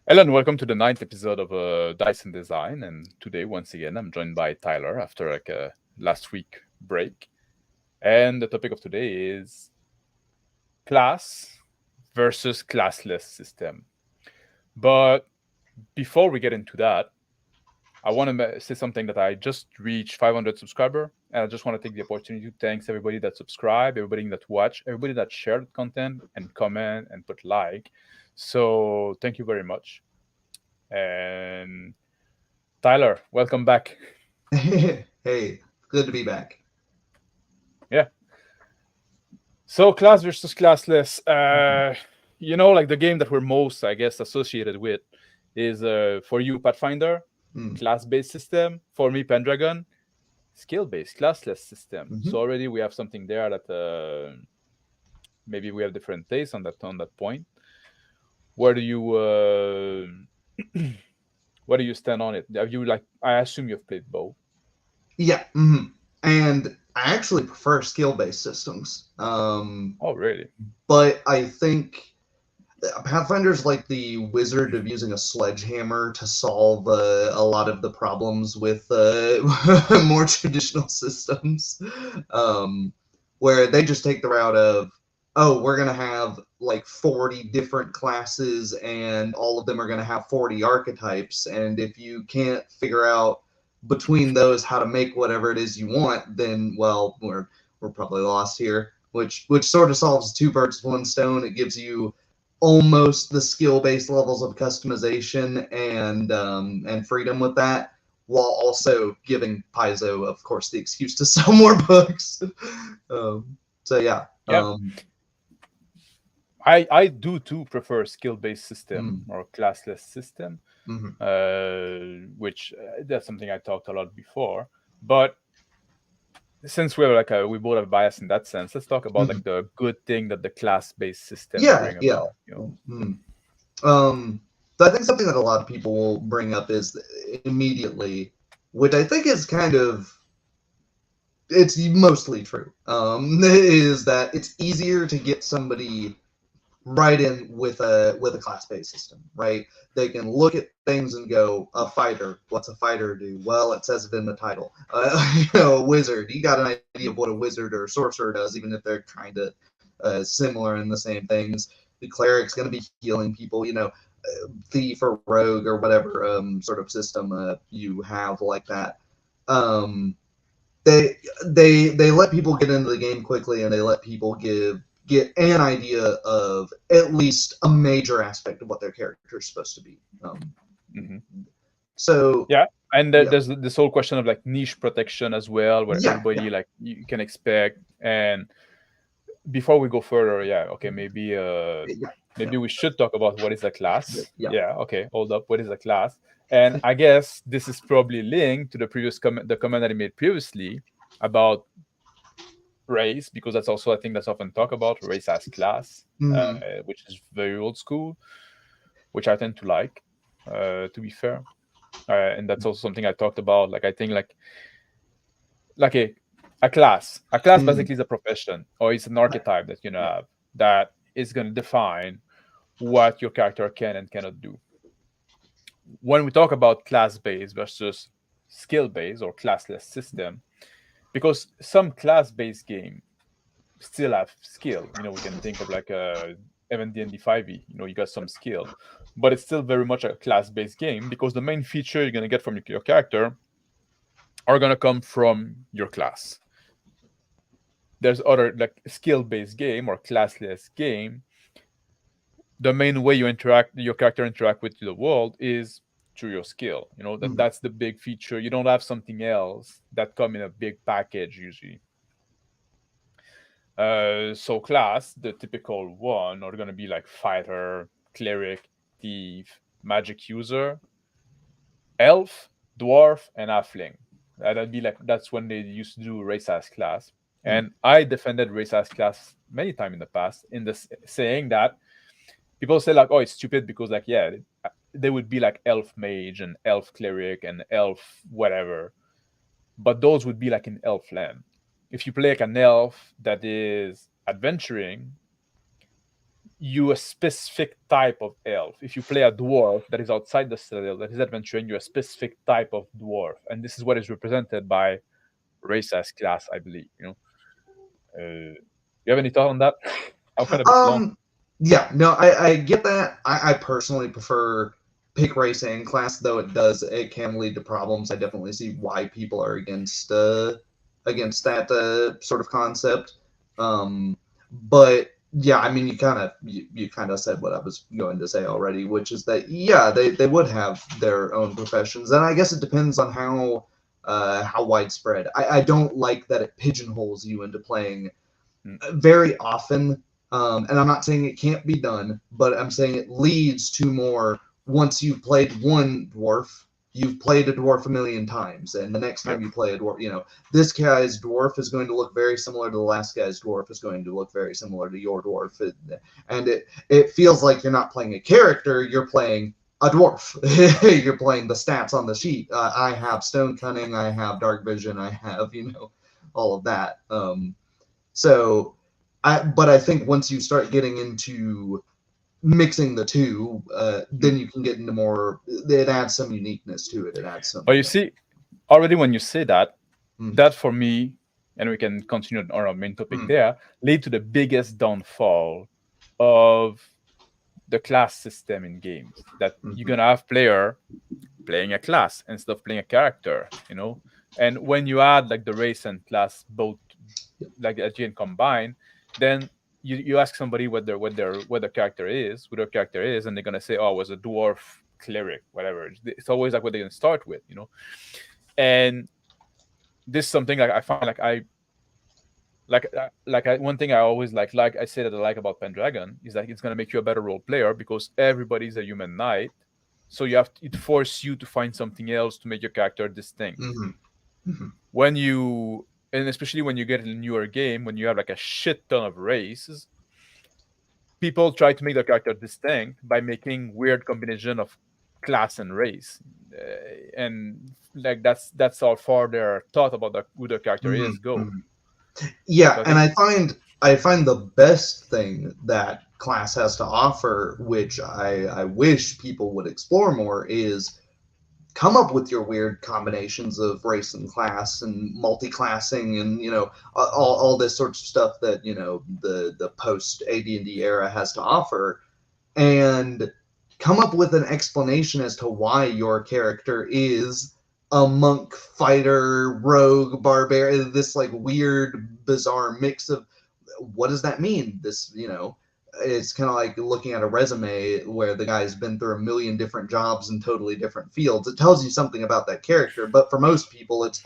Hello and welcome to the ninth episode of Dyson Design. And today, once again, I'm joined by Tyler after like a last week break. And the topic of today is class versus classless system. But before we get into that, I want to say something that I just reached 500 subscriber, and I just want to take the opportunity to thanks everybody that subscribe, everybody that watch, everybody that shared content and comment and put like. So thank you very much. And Tyler, welcome back. Hey, good to be back. Yeah. So class versus classless. Mhm. Like the game that we're most, I guess, associated with is for you Pathfinder, Mm. class-based system. For me, Pendragon, skill-based, classless system. So Mhm. already we have something there that maybe we have different tastes on that point. Where do you where do you stand on it? Have you like? I assume you've played both. Yeah, and I actually prefer skill-based systems. Oh, really? But I think Pathfinder's like the wizard of using a sledgehammer to solve a lot of the problems with more traditional systems, um, where they just take the route of, oh, we're going to have like 40 different classes and all of them are going to have 40 archetypes. And if you can't figure out between those how to make whatever it is you want, then, well, we're probably lost here. Which sort of solves two birds with one stone. It gives you almost the skill based levels of customization and freedom with that, while also giving Paizo, of course, the excuse to sell more books. So yeah, Yeah. I do too prefer skill-based system mm, or classless system, mm-hmm, which that's something I talked a lot before. But since we're like we both have bias in that sense, let's talk about mm-hmm. like the good thing that the class-based system Yeah, bring yeah. about. Mm. Um, so I think something that a lot of people will bring up is immediately, which I think is kind of it's mostly true, is that it's easier to get somebody right in with a class based system, right? They can look at things and go, a fighter. What's a fighter do? Well, it says it in the title. A wizard. You got an idea of what a wizard or a sorcerer does, even if they're kind of similar in the same things. The cleric's going to be healing people. Thief or rogue or whatever sort of system you have like that. Um, they let people get into the game quickly and they let people get an idea of at least a major aspect of what their character is supposed to be. Hmm. So Yeah, and yeah, there's this whole question of like niche protection as well, where yeah, everybody yeah, like you can expect. And before we go further, yeah, okay, yeah, maybe we should talk about what is a yeah, class. yeah. Yeah, okay, hold up, what is a class? And I guess this is probably linked to the previous comment, the comment that I made previously about race, because that's also I think that's often talked about race as class, Mm-hmm. which is very old school, which I tend to like, to be fair. And that's also something I talked about. Like I think like a class Mm-hmm. basically is a profession or it's an archetype that you know Yeah. have that is going to define what your character can and cannot do. When we talk about class based versus skill based or classless system, because some class based game still have skill. We can think of like even D&D 5e. You got some skill, but it's still very much a class based game because the main feature you're gonna get from your character are gonna come from your class. There's other like skill based game or classless game. The main way your character interact with the world is through your skill. Mm-hmm. That's the big feature. You don't have something else that come in a big package usually. So class, the typical one, are gonna be like fighter, cleric, thief, magic user, elf, dwarf, and halfling. That'd be like that's when they used to do race as class. And I defended race as class many times in the past in this saying that people say like, oh, it's stupid because like yeah, they would be like elf mage and elf cleric and elf whatever, but those would be like in elf land. If you play like an elf that is adventuring, you a specific type of elf. If you play a dwarf that is outside the citadel, that is adventuring, you're a specific type of dwarf, and this is what is represented by race as class, I believe. You have any thought on that? I went a bit long. Um, yeah, no, I get that. I personally prefer pick race and class, though it can lead to problems. I definitely see why people are against that sort of concept. But yeah, I mean, you kind of said what I was going to say already, which is that yeah, they would have their own professions, and I guess it depends on how widespread. I don't like that it pigeonholes you into playing Mm. very often, and I'm not saying it can't be done, but I'm saying it leads to more. Once you've played one dwarf, you've played a dwarf a million times, and the next time Yep. you play a dwarf, this guy's dwarf is going to look very similar to the last guy's dwarf is going to look very similar to your dwarf, and it feels like you're not playing a character, you're playing a dwarf. You're playing the stats on the sheet. I have stone cunning, I have dark vision, I have all of that. So, but I think once you start getting into mixing the two, Mm. then you can get into more. It adds some uniqueness to it. It adds some. But you see, already when you say that, Mm, that for me, and we can continue on our main topic mm, there, lead to the biggest downfall of the class system in games. That you're mhm, gonna have player playing a class instead of playing a character. And when you add like the race and class both yep, like again combined, then you ask somebody what their character is, who their character is, and they're gonna say, "Oh, it was a dwarf cleric, whatever." It's always like what they're gonna start with. And this is something like I find one thing I always like I say that I like about Pendragon is that it's gonna make you a better role player because everybody's a human knight, so it forces you to find something else to make your character distinct. mhm, mhm, When you and especially when you get in a newer game, when you have like a shit ton of races, people try to make their character distinct by making weird combination of class and race, and like that's how far their thought about who their character mhm, is go. mhm. Yeah, So I and think. I find the best thing that class has to offer, which I wish people would explore more, is come up with your weird combinations of race and class and multi-classing and all this sorts of stuff that the post AD&D era has to offer, and come up with an explanation as to why your character is a monk, fighter, rogue, barbarian, this like weird bizarre mix of what does that mean? This, it's kind of like looking at a resume where the guy's been through a million different jobs in totally different fields. It tells you something about that character, but for most people, it's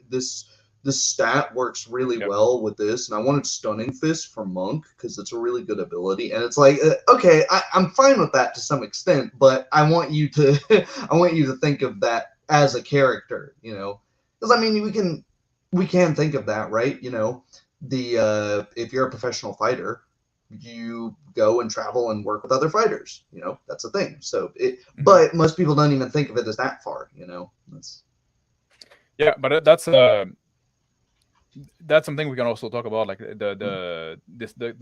this stat works really Yep. well with this, and I wanted Stunning Fist for Monk because it's a really good ability. And it's like, okay, I'm fine with that to some extent, but I want you to, I want you to think of that as a character, because I mean, we can think of that, right? The if you're a professional fighter, you go and travel and work with other fighters. That's a thing. Mhm. But most people don't even think of it as that far. That's Yeah, but that's something we can also talk about, like mm, the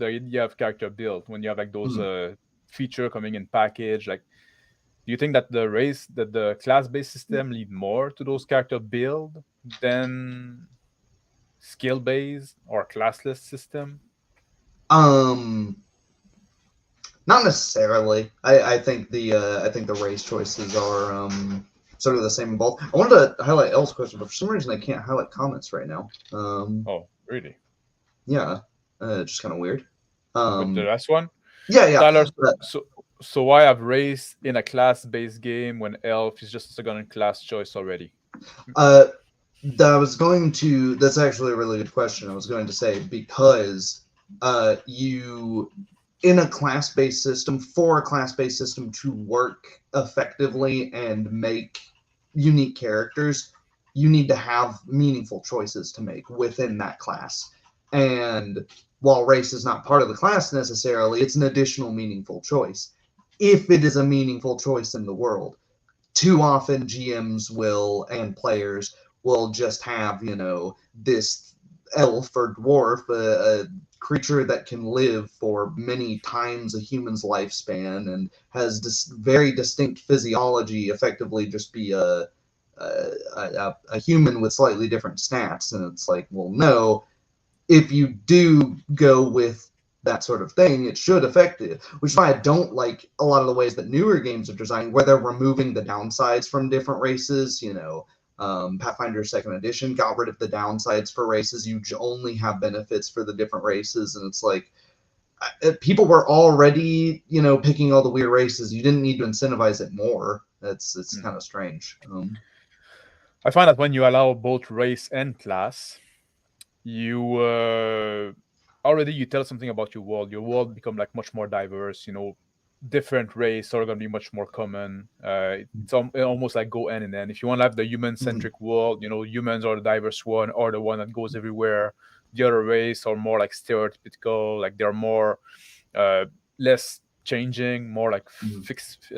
idea of character build when you have like those mm. feature coming in package. Like, do you think that the class based system lead more to those character build than skill based or classless system? um not necessarily. I think the race choices are sort of the same in both. I wanted to highlight L's question, but for some reason I can't highlight comments right now. Oh, really? Yeah, just kind of weird. With the Um, last one, yeah, yeah. Tyler. So why have race in a class based game when elf is just a second class choice already? Uh, I was going to. That's actually a really good question. I was going to say because you in a class-based system, for a class-based system to work effectively and make unique characters, you need to have meaningful choices to make within that class. And while race is not part of the class necessarily, it's an additional meaningful choice. If it is a meaningful choice in the world, too often GMs will and players will just have this elf or dwarf, creature that can live for many times a human's lifespan and has this very distinct physiology effectively just be a human with slightly different stats. And it's like, well, no, if you do go with that sort of thing, it should affect it, which is why I don't like a lot of the ways that newer games are designed, where they're removing the downsides from different races. Pathfinder Second Edition got rid of the downsides for races. You only have benefits for the different races, and it's like people were already, picking all the weird races. You didn't need to incentivize it more. It's kind of strange. I find that when you allow both race and class, you already you tell something about your world. Your world become like much more diverse. Different race are going to be much more common. It's almost like go end and end. If you want to have the human-centric world, humans are the diverse one, or the one that goes everywhere. The other race are more like stereotypical, like they're more less changing, more like fixed,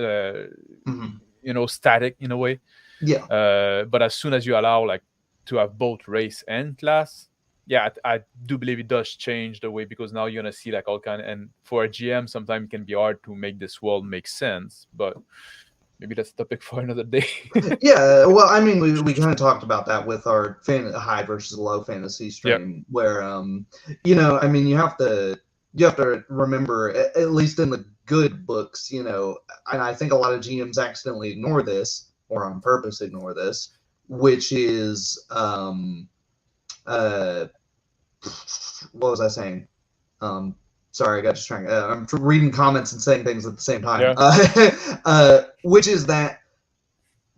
static in a way. Yeah. But as soon as you allow like to have both race and class, yeah, I do believe it does change the way, because now you're gonna see like all kind of, and for a GM sometimes it can be hard to make this world make sense, but maybe that's a topic for another day. Yeah, well, I mean, we kind of talked about that with our high versus low fantasy stream, where I mean, you have to remember, at least in the good books, and I think a lot of GMs accidentally ignore this, or on purpose ignore this, which is what was I saying? Sorry, I got distracted. I'm reading comments and saying things at the same time. Which is that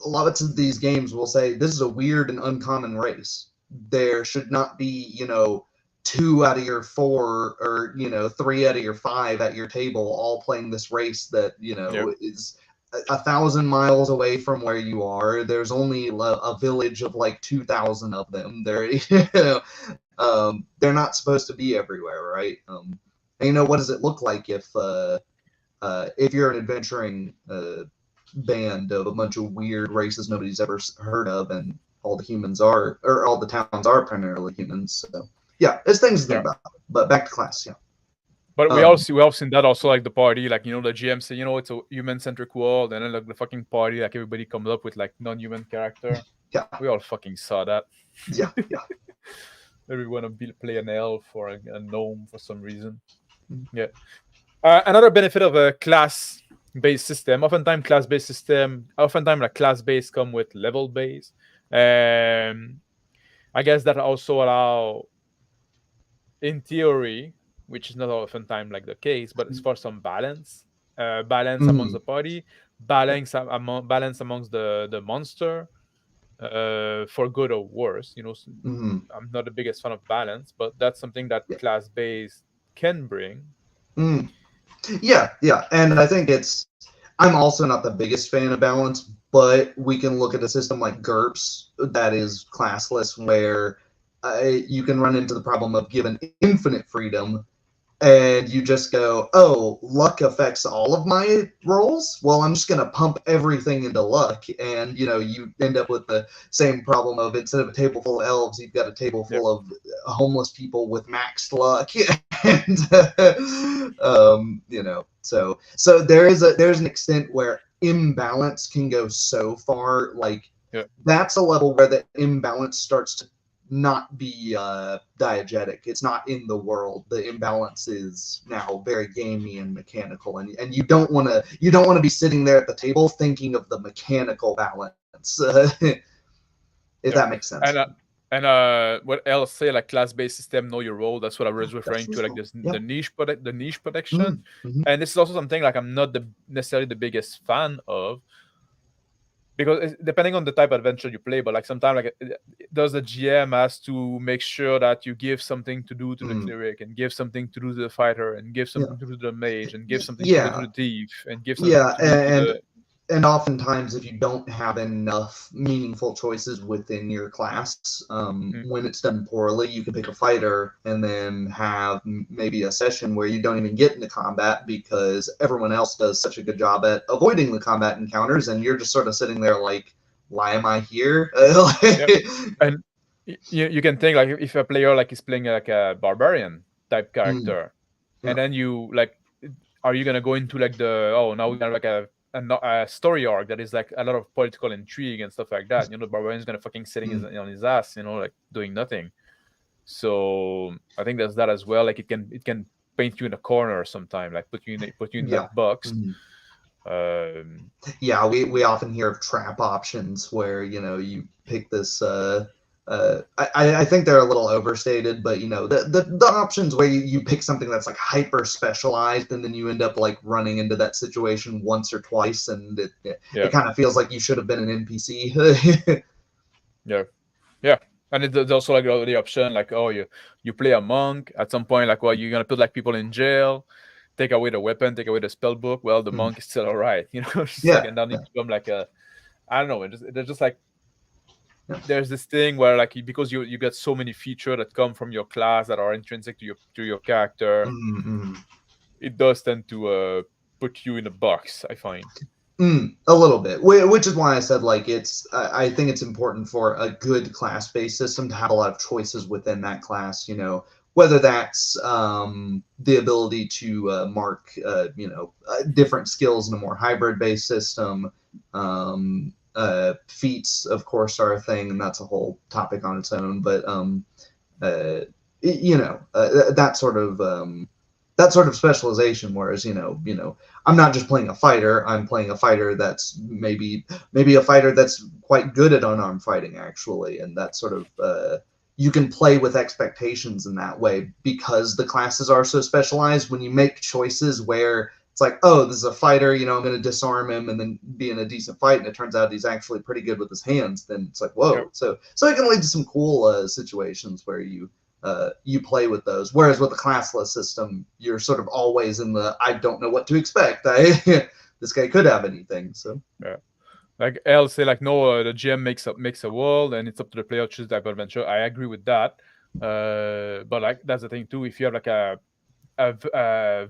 a lot of these games will say this is a weird and uncommon race. There should not be, 2 out of your 4 or 3 out of your 5 at your table all playing this race that is 1,000 miles away from where you are. There's only a village of like 2,000 of them. They're not supposed to be everywhere, right? And what does it look like if you're an adventuring band of a bunch of weird races nobody's ever heard of, and all the humans are, or all the towns are primarily humans? So yeah, it's things to think about. But back to class, yeah. But we all seen that also, like the party, like the GM say, it's a human-centric world, and then like the fucking party, like everybody comes up with like non-human character. Yeah, we all fucking saw that. Yeah. Everyone play an elf or a gnome for some reason. Yeah. Another benefit of a class-based system, oftentimes like class-based come with level-based. I guess that also allow, in theory, which is not oftentimes like the case, but it's for some balance amongst the party, balance amongst the monster, for good or worse. I'm not the biggest fan of balance, but that's something that class-based can bring. Yeah, and I think I'm also not the biggest fan of balance, but we can look at a system like GURPS that is classless, where you can run into the problem of given infinite freedom, and you just go, oh, luck affects all of my rolls? Well, I'm just going to pump everything into luck. And, you end up with the same problem of, instead of a table full of elves, you've got a table full of homeless people with maxed luck. And, so there's an extent where imbalance can go so far. Like, that's a level where the imbalance starts to not be diegetic. It's not in the world. The imbalance is now very gamey and mechanical, and you don't want to be sitting there at the table thinking of the mechanical balance. If that makes sense. And what else say, like class-based system, know your role. That's what I was referring to, like this, the niche protection. And this is also something like I'm not necessarily the biggest fan of, because depending on the type of adventure you play, but like sometimes like does the GM has to make sure that you give something to do to the cleric, and give something to do to the fighter, and give something to do to the mage, and give something to do to the thief, and give something to do to the... And oftentimes, if you don't have enough meaningful choices within your class, when it's done poorly, you can pick a fighter and then have maybe a session where you don't even get into combat because everyone else does such a good job at avoiding the combat encounters, and you're just sort of sitting there like, why am I here? And you can think like if a player like is playing like a barbarian, type Mm, character, and yeah. then you like, are you gonna go into like the, oh, now we got like a story arc that is like a lot of political intrigue and stuff like that? The barbarian's gonna fucking sitting Mm, on his ass, like doing nothing. So I think there's that as well. Like it can paint you in a corner sometime, like put you in yeah. that box. Mm. Um, Yeah, we often hear of trap options where you pick this. I think they're a little overstated, but the options where you pick something that's like hyper specialized, and then you end up like running into that situation once or twice, and it yeah, kind of feels like you should have been an NPC. yeah, yeah. And there's also like the option, like, oh, you play a monk at some point, like, well, you're gonna put like people in jail, take away the weapon, take away the spell book. Well, the Mm, monk is still alright, it's just like, yeah, and then you yeah, become like a, I don't know, they're just like, yeah. there's this thing where like, because you get so many features that come from your class that are intrinsic to your character, Mm-mm. it does tend to put you in a box, I find. A little bit, which is why I said like I think it's important for a good class-based system to have a lot of choices within that class. Whether that's the ability to mark different skills in a more hybrid-based system. Feats, of course, are a thing, and that's a whole topic on its own. But uh, that sort of specialization. Whereas I'm not just playing a fighter. I'm playing a fighter that's maybe a fighter that's quite good at unarmed fighting, actually, and that sort of you can play with expectations in that way because the classes are so specialized. When you make choices where it's like, oh, this is a fighter, I'm going to disarm him and then be in a decent fight, and it turns out he's actually pretty good with his hands, then it's like, Yep. whoa. So it can lead to some cool situations where you play with those. Whereas with the classless system, you're sort of always in the I don't know what to expect. This guy could have anything. So Yeah. Like I'll say, like, no, the GM makes a world, and it's up to the player to choose type of adventure. I agree with that. But like, that's the thing too. If you have like a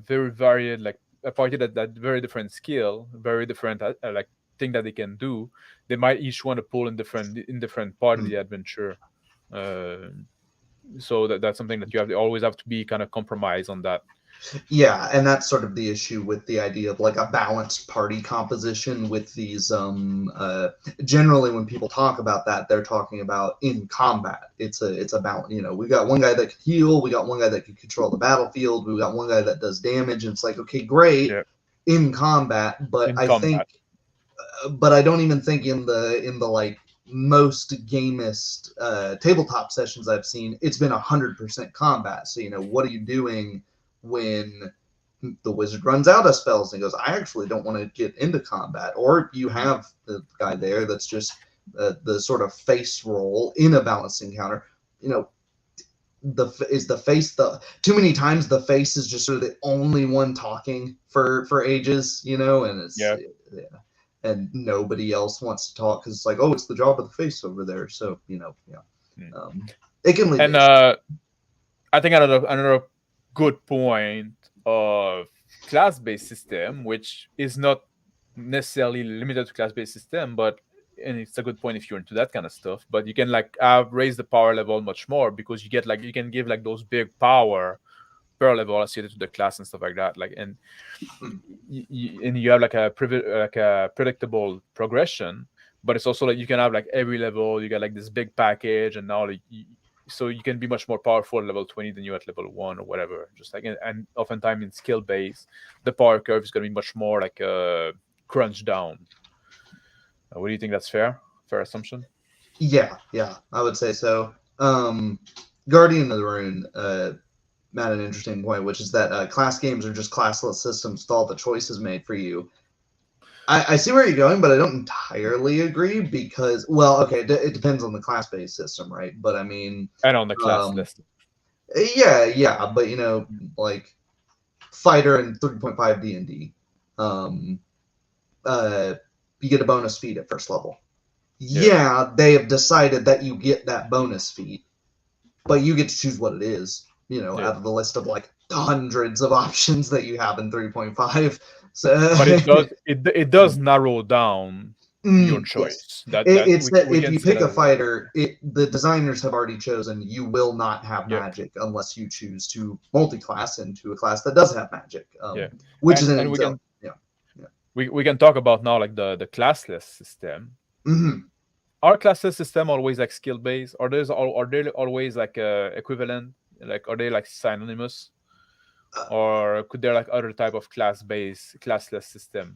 very varied, like a party that very different skill, very different like thing that they can do, they might each want to pull in different part of the adventure. Uh, so that's something that always have to be kind of compromise on that. yeah, and that's sort of the issue with the idea of like a balanced party composition with these. Generally, when people talk about that, they're talking about in combat. It's a balance. We got one guy that can heal, we got one guy that can control the battlefield, we got one guy that does damage, and it's like, okay, great Yeah, in combat, but in I think combat. but I don't even think in the like most gamist tabletop sessions I've seen, it's been 100% combat. So what are you doing when the wizard runs out of spells and goes, I actually don't want to get into combat? Or you Mhm. have the guy there that's just the sort of face roll in a balanced encounter. You know, the face the too many times the face is just sort of the only one talking for ages, and it's Yeah. yeah, and nobody else wants to talk because it's like, oh, it's the job of the face over there. So yeah, Mm. it can lead to And issues. I think another good point of class-based system, which is not necessarily limited to class-based system, but and it's a good point if you're into that kind of stuff. But you can like raise the power level much more because you can give like those big power per level associated to the class and stuff like that. Like, and you have like a predictable progression, but it's also like you can have like every level you get like this big package, and now like, so you can be much more powerful at level 20 than you at level 1 or whatever. Just like, and oftentimes in skill base, the power curve is going to be much more like crunched down. What do you think? That's fair assumption? Yeah, I would say so. Guardian of the Rune made an interesting point, which is that class games are just classless systems with all the choices made for you. I see where you're going, but I don't entirely agree because, well, okay, it depends on the class-based system, right? But I mean, And on the class um, list. yeah, but like fighter and 3.5 D&D, um, uh, you get a bonus feat at first level. Yeah, Yeah, they have decided that you get that bonus feat, but you get to choose what it is. yeah. Out of the list of like hundreds of options that you have in 3.5. So But it does narrow down your Yes. choice. That It's that we if can you say pick that a as well. fighter, the designers have already chosen you will not have Yeah, magic unless you choose to multi-class into a class that does have magic, yeah, which is in and itself, yeah, yeah. we can talk about now like the classless system. Hmm. Are classless system always like skill based? Are they always like equivalent? Like are they like synonymous? Or could there like other type of class based classless system?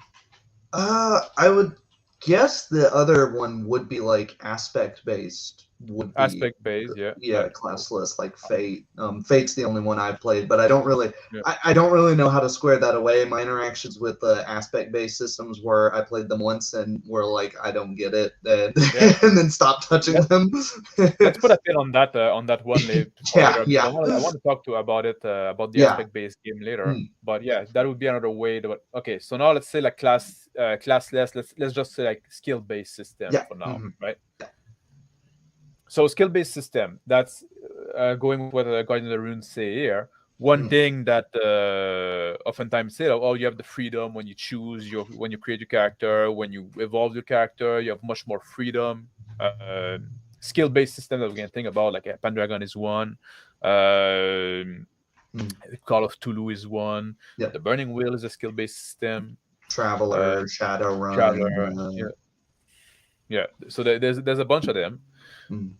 I would guess the other one would be like aspect based, would be Aspect based, yeah. yeah, classless like Fate. Fate's the only one I've played, but I don't really Yeah. I don't really know how to square that away. My interactions with the aspect based systems where I played them once and were like, I don't get it, and, Yeah. and then stopped touching them. Let's put a pin on that one for Yeah, later because yeah, I want to talk to about it about the yeah. aspect based game later. Mm, But yeah, that would be another way to. Okay, so now let's say like classless. Let's just say like skill based system yeah. for now, Mhm. right? So skill based system. That's going with what Guardian of the Runes say here. One Mm, thing that oftentimes say, oh, you have the freedom when you choose your when you create your character, when you evolve your character, you have much more freedom. Skill-based system that we can think about, like Pendragon is one, um, mm. Call of Tulu is one, Yep. the Burning Wheel is a skill-based system, uh, Traveler, Traveler, Shadowrun. yeah, yeah. So there's a bunch of them. Mm.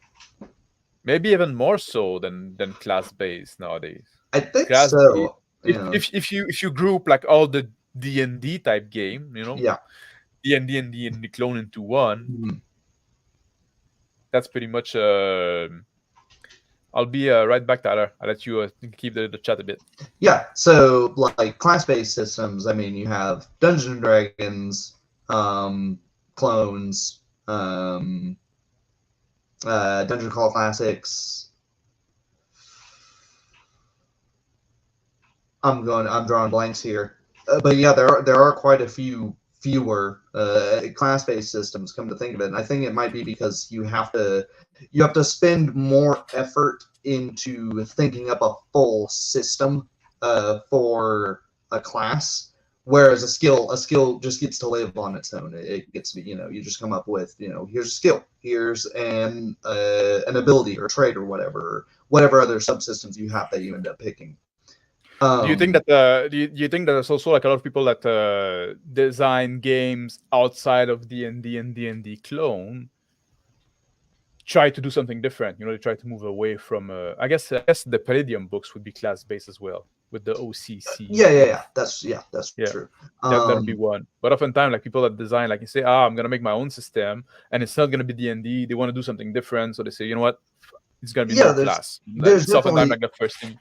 Maybe even more so than class-based nowadays. I think Class, so. Yeah, if you group like all the D&D type game, yeah. D&D and D&D clone into one, Mm. that's pretty much. I'll be right back, Tyler. I'll let you keep the chat a bit. Yeah, so like class-based systems, I mean, you have Dungeons and Dragons, clones, Dungeon Call Classics. I'm drawing blanks here, but yeah, there are quite a fewer class-based systems. Come to think of it, and I think it might be because you have to spend more effort into thinking up a full system for a class, whereas a skill just gets to live on its own. It gets to be, you just come up with, here's a skill, here's an ability or trait or whatever other subsystems you have that you end up picking. Do you think Um, that do you think that there's also like a lot of people that design games outside of D&D and D&D clone try to do something different? They try to move away from. I guess the Palladium books would be class based as well with the OCC. yeah, that's Yeah, true. that'd be Um, one. But oftentimes, like people that design, like you say, I'm gonna make my own system, and it's not gonna be D&D. They want to do something different, so they say, you know what, it's gonna be yeah, no there's class. there's It's oftentimes definitely like the first thing.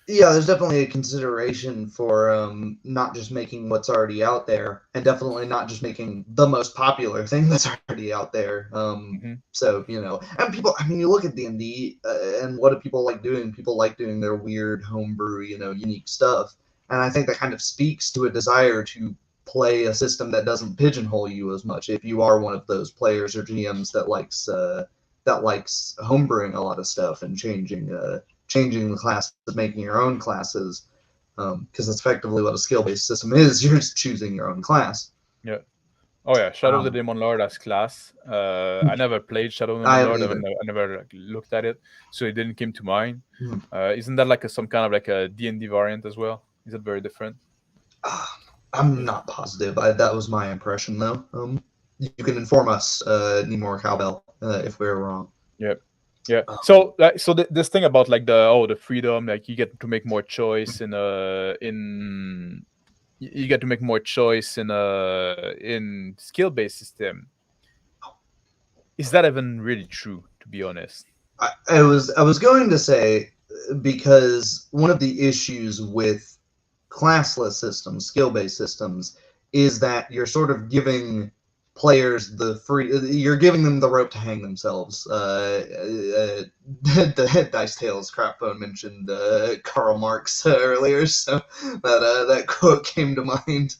yeah, there's definitely a consideration for not just making what's already out there, and definitely not just making the most popular thing that's already out there. Hmm. So and people, I mean, you look at D&D, and what do people like doing? People like doing their weird homebrew, unique stuff, and I think that kind of speaks to a desire to play a system that doesn't pigeonhole you as much. If you are one of those players or GMs that likes homebrewing a lot of stuff and changing the classes, making your own classes, because that's effectively what a skill-based system is. You're just choosing your own class. Yeah. Oh yeah, Shadow of the Um, Demon Lord as class. I never played Shadow of the I Demon haven't Lord. either. I never like, looked at it, so it didn't come to mind. Hmm. Isn't that like some kind of like a D&D variant as well? Is it very different? I'm Yeah. not positive. That was my impression, though. You can inform us, Nemor Cowbell, if we're wrong. Yeah. Yeah. Um, So this thing about like the freedom, like you get to make more choice in you get to make more choice in skill based system. Is that even really true? To be honest. I was going to say, because one of the issues with classless systems, skill-based systems, is that you're sort of giving players you're giving them the rope to hang themselves. The Dice Tales crap phone mentioned Karl Marx earlier, so that quote came to mind.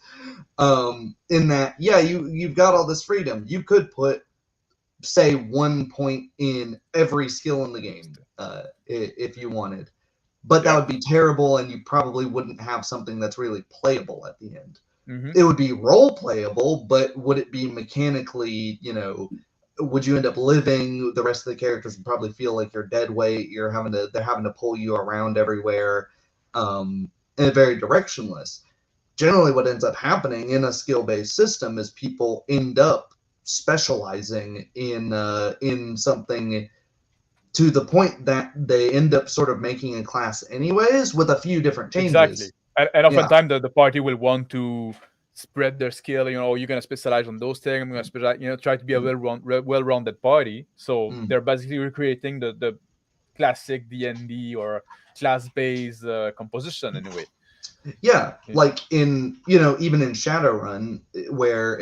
In that, yeah, you've got all this freedom. You could put, say, 1 point in every skill in the game, if you wanted, but that Yeah. would be terrible, and you probably wouldn't have something that's really playable at the end. Mm-hmm. it would be role playable, but would it be mechanically, would you end up living? The rest of the characters would probably feel like you're dead weight. They're having to pull you around everywhere, and very directionless. Generally, what ends up happening in a skill-based system is people end up specializing in something to the point that they end up sort of making a class anyways with a few different Exactly. changes. And Yeah. oftentimes the party will want to spread their skill. You're gonna specialize on those things. I'm gonna specialize. Try to be a well-rounded party. So Mm. they're basically recreating the classic D&D or class-based composition in a way. Yeah, Yeah. like in even in Shadowrun, where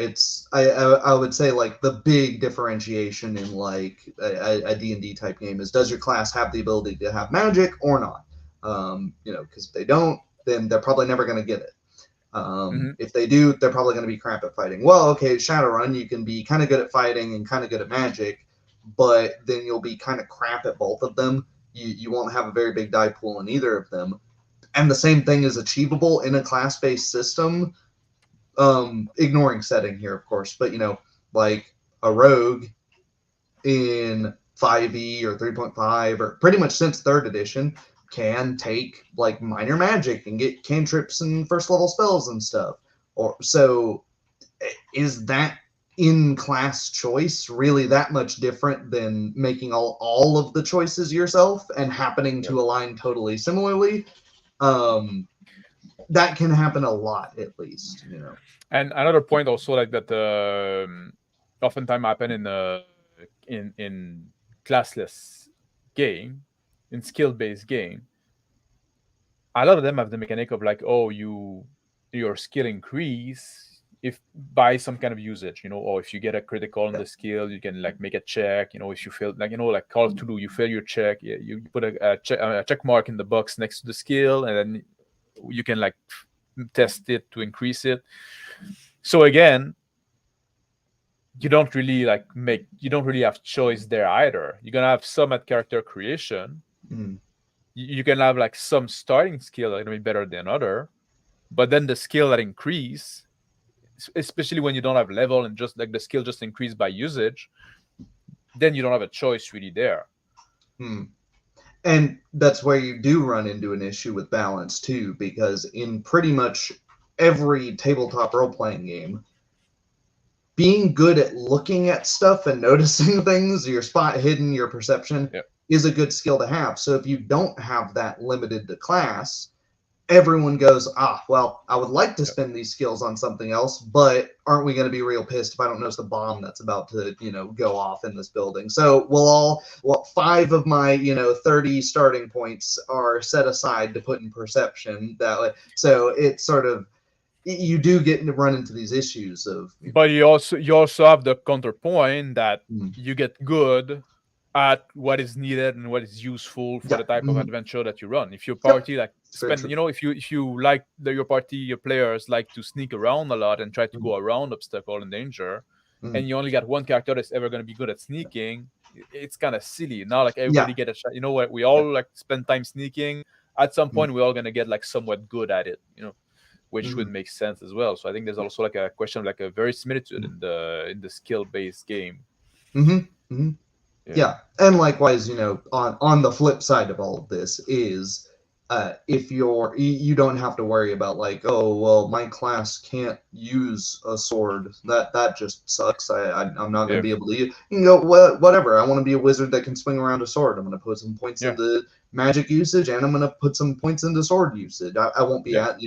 I would say like the big differentiation in like a D&D type game is, does your class have the ability to have magic or not? Because if they don't, then they're probably never going to get it. Mm-hmm. If they do, they're probably going to be crap at fighting. Well, okay, Shadowrun, you can be kind of good at fighting and kind of good at magic, but then you'll be kind of crap at both of them. You won't have a very big die pool in either of them, and the same thing is achievable in a class-based system, ignoring setting here, of course, but like a rogue in 5e or 3.5 or pretty much since 3rd edition can take like minor magic and get cantrips and first level spells and stuff. Or so is that in class choice really that much different than making all of the choices yourself and happening Yep. to align totally similarly? That can happen a lot, at least. And another point also like that oftentimes happen in classless game, in skill-based game. A lot of them have the mechanic of like, oh, your skill increase if by some kind of usage, or if you get a critical on the skill, you can like make a check. If you fail, like like Call of Duty, you fail your check, you put a check mark in the box next to the skill, and then you can like test it to increase it. So again, you don't really have choice there either. You're gonna have some at character creation. Mm. You can have like some starting skill that are gonna be better than other, but then the skill that increase, especially when you don't have level and just like the skill just increase by usage, then you don't have a choice really there. Mm. And that's where you do run into an issue with balance too, because in pretty much every tabletop role-playing game, being good at looking at stuff and noticing things, your spot hidden, your perception, Yeah, is a good skill to have. So if you don't have that limited to class, everyone goes, well, I would like to yeah, spend these skills on something else, but aren't we going to be real pissed if I don't notice the bomb that's about to, go off in this building? So well, 5 of my, 30 starting points are set aside to put in perception that way. So it's sort of, you do get to run into these issues of, but you also have the counterpoint that mm, you get good at what is needed and what is useful for yeah, the type of mm, adventure that you run. If your yep, party like it's very spend, true. if you like your players like to sneak around a lot and try to Mm, go around obstacle and danger, mm, and you only got one character that's ever going to be good at sneaking, it's kind of silly. Now like yeah, everybody get a shot. You know what? We yeah, all like spend time sneaking. At some mm, point, we're all going to get like somewhat good at it. Which would mm, make sense as well. So I think there's also like a question of like a very similitude mm, in the skill based game. mm-hmm, mm-hmm. Yeah. Yeah, and likewise, on the flip side of all of this is, if you don't have to worry about like, oh well, my class can't use a sword. That just sucks. I'm not going to Yeah. be able to use. You can go whatever. I want to be a wizard that can swing around a sword. I'm going to put some points Yeah. into magic usage, and I'm going to put some points into sword usage. I won't be Yeah. at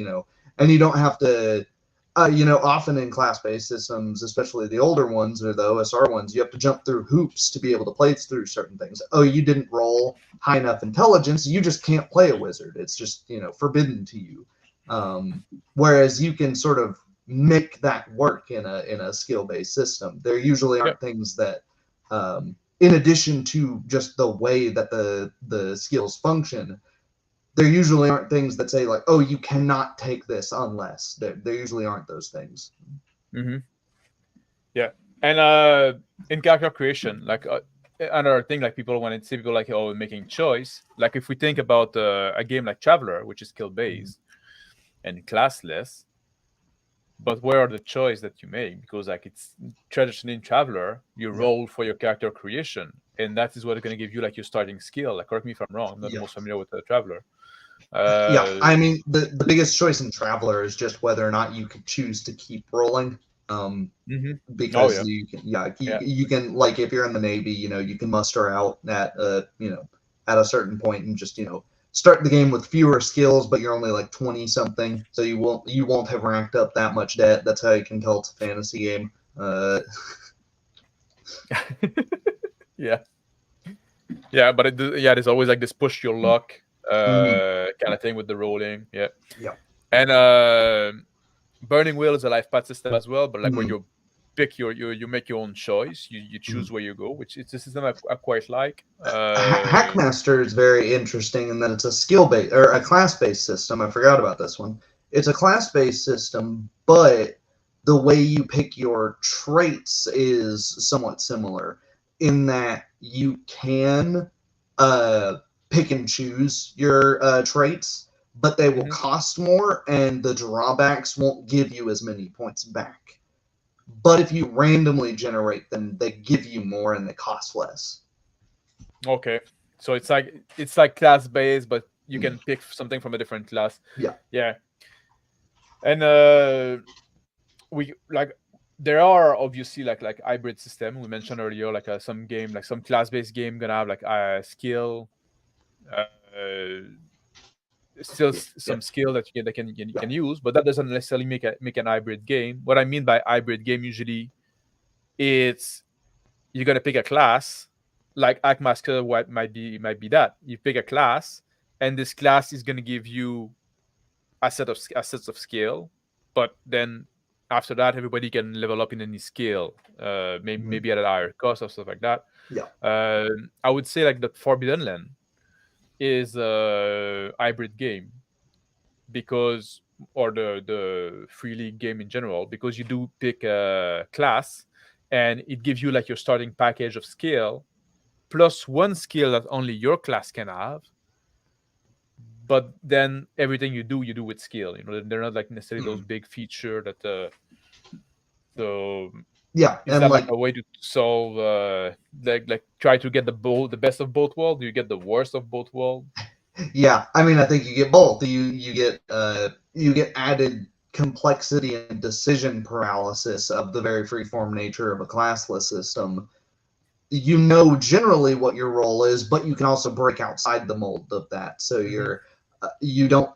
and you don't have to. Often in class-based systems, especially the older ones or the OSR ones, you have to jump through hoops to be able to play through certain things. Oh, you didn't roll high enough intelligence, you just can't play a wizard. It's just, forbidden to you. Whereas you can sort of make that work in a skill-based system. There usually Yeah. aren't things that, in addition to just the way that the skills function, there usually aren't things that say like, oh, you cannot take this unless. There usually aren't those things. Mm-hmm. Yeah. And in character creation, like another thing, like people when it's people like making choice, like if we think about a game like Traveler, which is skill based and classless, but where are the choice that you make? Because like it's traditionally in Traveler, you Yeah. roll for your character creation, and that is what is going to give you like your starting skill. Like correct me if I'm wrong. I'm not the Yeah. most familiar with the Traveler. Yeah, Uh, I mean the biggest choice in Traveler is just whether or not you can choose to keep rolling. mhm. Oh Because yeah, you can, yeah, yeah. you can, like, if you're in the Navy, you can muster out at at a certain point and just start the game with fewer skills, but you're only like 20 something, so you won't have racked up that much debt. That's how you can tell it's a fantasy game. Yeah, yeah, but yeah, there's always like this push your luck Mhm. kind of thing with the rolling. Yeah, Yeah. and Burning Wheel is a life path system as well, but like where Mhm. you pick you make your own choice. You Mhm. choose where you go, which it's a system I quite like. Hackmaster is very interesting in that it's a skill based or a class based system. I forgot about this one. It's a class based system, but the way you pick your traits is somewhat similar in that you can uh, pick and choose your traits, but they will Mhm. cost more, and the drawbacks won't give you as many points back. But if you randomly generate them, they give you more and they cost less. Okay, so it's like class based, but you can pick something from a different class. Yeah. Yeah, and we like there are obviously like hybrid system we mentioned earlier, like some game like some class based game gonna have like a skill, uh, still Yeah. some skill that you Yeah. can use, but that doesn't necessarily make an hybrid game. What I mean by hybrid game usually it's you're gonna pick a class like Hackmaster. What might be that you pick a class, and this class is gonna give you assets of skill, but then after that everybody can level up in any skill, maybe Mhm. maybe at a higher cost or stuff like that. Yeah. I would say like the Forbidden Land is a hybrid game because or the free league game in general, because you do pick a class and it gives you like your starting package of skill plus one skill that only your class can have, but then everything you do with skill. They're not like necessarily those Mhm. big feature that so Yeah. is And that like like, a way to solve like try to get the best of both worlds? Do you get the worst of both worlds? yeah, I mean, I think you get both. You get added complexity and decision paralysis of the very freeform nature of a classless system. You know generally what your role is, but you can also break outside the mold of that. So Hmm. you don't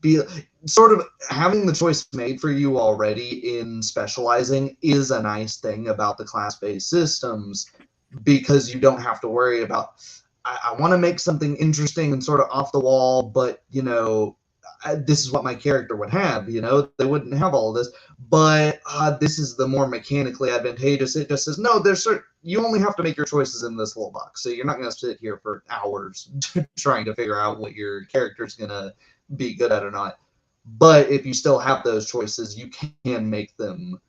be sort of having the choice made for you already in specializing is a nice thing about the class-based systems, because you don't have to worry about, I want to make something interesting and sort of off the wall, but this is what my character would have. They wouldn't have all of this, but this is the more mechanically advantageous. It just says no. You only have to make your choices in this little box, so you're not going to sit here for hours trying to figure out what your character's going to be good at or not. But if you still have those choices, you can make them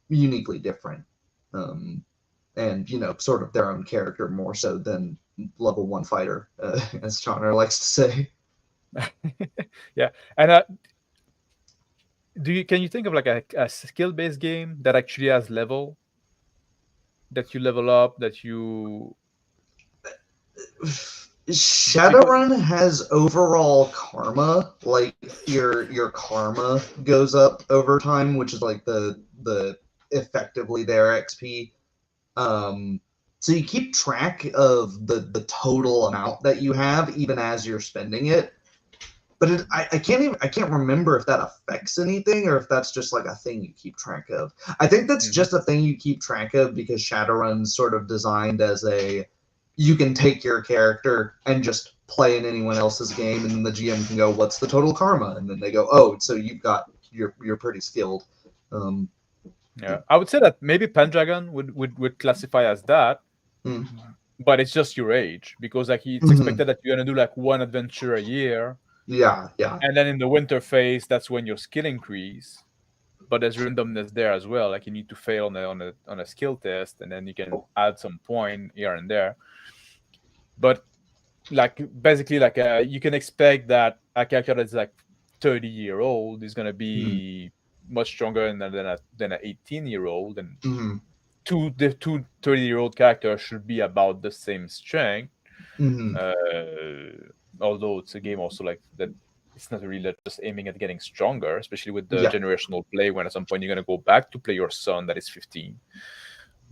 uniquely different. Um, and sort of their own character more so than level one fighter, as Connor likes to say. Yeah, and can you think of like a skill based game that actually has level that you level up that you because Shadowrun has overall karma, like your karma goes up over time, which is like the effectively their XP. Um, so you keep track of the total amount that you have even as you're spending it. But I can't remember if that affects anything or if that's just like a thing you keep track of. I think that's Mhm. just a thing you keep track of because Shadowrun's sort of designed as a, you can take your character and just play in anyone else's game, and then the GM can go, "What's the total karma?" And then they go, "Oh, so you're pretty skilled." Um, Yeah, I would say that maybe Pendragon would classify as that, mm, but it's just your age because like it's mhm. expected that you're gonna do like one adventure a year, Yeah, yeah. and then in the winter phase that's when your skill increase. But there's randomness there as well. Like you need to fail on a skill test, and then you can add some point here and there. But like basically like you can expect that a character that's like 30-year-old is gonna Mm, be. much stronger than an 18-year-old, and Mm-hmm. two 30-year-old characters should be about the same strength. Mm-hmm. Although it's a game also like that, it's not really just aiming at getting stronger, especially with the Yeah. generational play. When at some point you're gonna go back to play your son that is 15.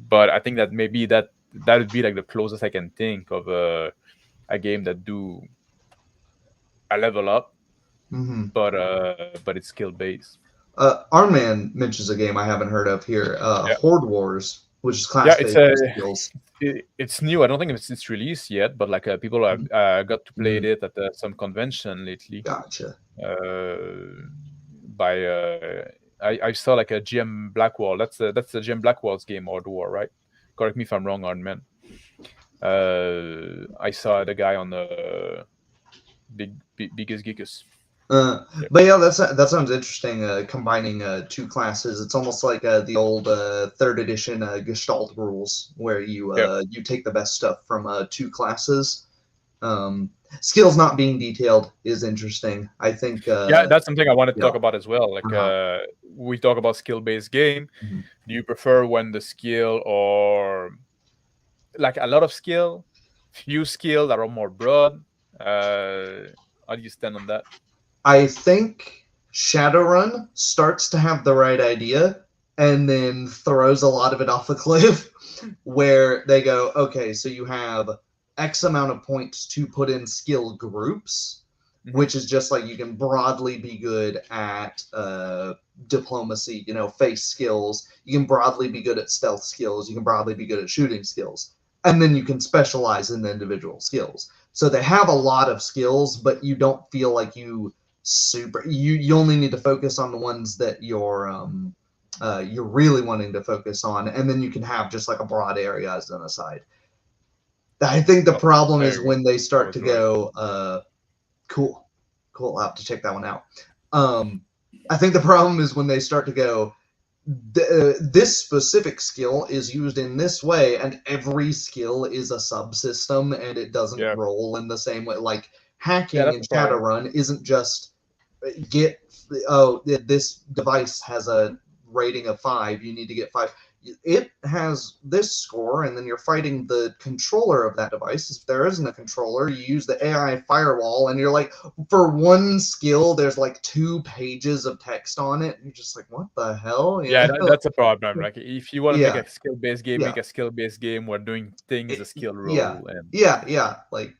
But I think that maybe that would be like the closest I can think of a game that do a level up, Mm-hmm. but it's skill based. Arman mentions a game I haven't heard of here, Yeah, Horde Wars, which is yeah, class it's based a with skills. it's new. I don't think it's released yet, but like people have got to play Mm-hmm. it at some convention lately. Gotcha. Uh, by I saw like a GM Blackwall. That's a GM Blackwall's game, or War, right? Correct me if I'm wrong, on man. I saw the guy on the biggest geekus. Yeah, But yeah, that sounds interesting. Combining two classes, it's almost like the old third edition Gestalt rules, where yeah, you take the best stuff from two classes. Skills not being detailed is interesting. I think. yeah. That's something I wanted to Yeah. talk about as well. Like Uh-huh. we talk about skill-based game. Mhm. Do you prefer when the skill or like a lot of skill, few skill that are more broad? How do you stand on that? I think Shadowrun starts to have the right idea and then throws a lot of it off a cliff where they go, okay, so you have X amount of points to put in skill groups, Hmm. which is just like you can broadly be good at diplomacy, face skills. You can broadly be good at stealth skills. You can broadly be good at shooting skills. And then you can specialize in the individual skills. So they have a lot of skills, but you don't feel like you only need to focus on the ones that you're really wanting to focus on, and then you can have just like a broad area as an aside. I think the Oh, problem there is you go. when they I start was to right. go cool, cool. I'll have to check that one out. um I think the problem is when they start to go, this specific skill is used in this way, and every skill is a subsystem and it doesn't Yeah, roll in the same way. Like yeah, hacking that's in the problem. Shadowrun isn't just get, oh, this device has a rating of 5, you need to get 5. It has this score, and then you're fighting the controller of that device. If there isn't a controller, you use the AI firewall, and you're like, for one skill there's like 2 pages of text on it, and you're just like, what the hell? Yeah, that's a problem. Like if you want to make Yeah, a skill-based game, yeah, make a skill-based game where doing things a skill yeah, role, yeah, like,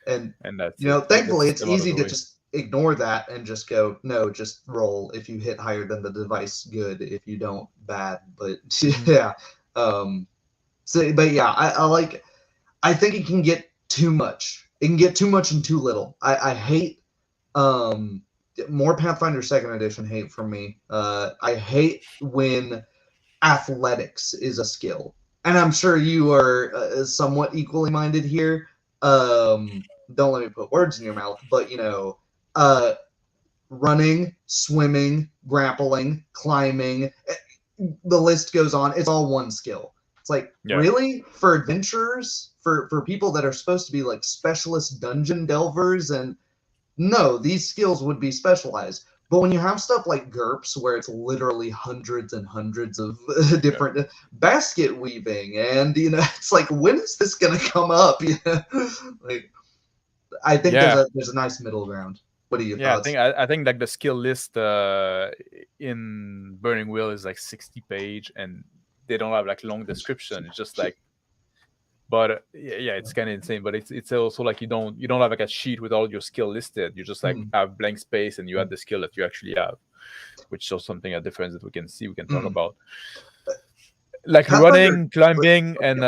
and and that's it. Take the thankfully it's system out of easy the to way. just ignore that and just go, no, just roll. If you hit higher than the device, good. If you don't, bad. But Hmm. yeah. But yeah, I like, I think it can get too much. It can get too much and too little. I hate um more Pathfinder second edition hate from me. I hate when athletics is a skill. And I'm sure you are somewhat equally minded here. Don't let me put words in your mouth, but uh, running, swimming, grappling, climbing, the list goes on. It's all one skill. It's like, Yeah, really, for adventurers, for people that are supposed to be like specialist dungeon delvers, and no, these skills would be specialized. But when you have stuff like GURPS, where it's literally hundreds and hundreds of yeah, different basket weaving, and it's like, when is this gonna come up? Like, I think there's yeah, a nice middle ground. What are your yeah. I think thoughts? I, I think like the skill list in Burning Wheel is like 60 page, and they don't have like long description. It's just like, but yeah, it's kind of insane. But it's also like you don't have like a sheet with all your skill listed. You just like Mm, have blank space, and you add mm, the skill that you actually have, which shows something a difference that we can see. We can talk mm. about like Pathfinder, running, but climbing, and yeah,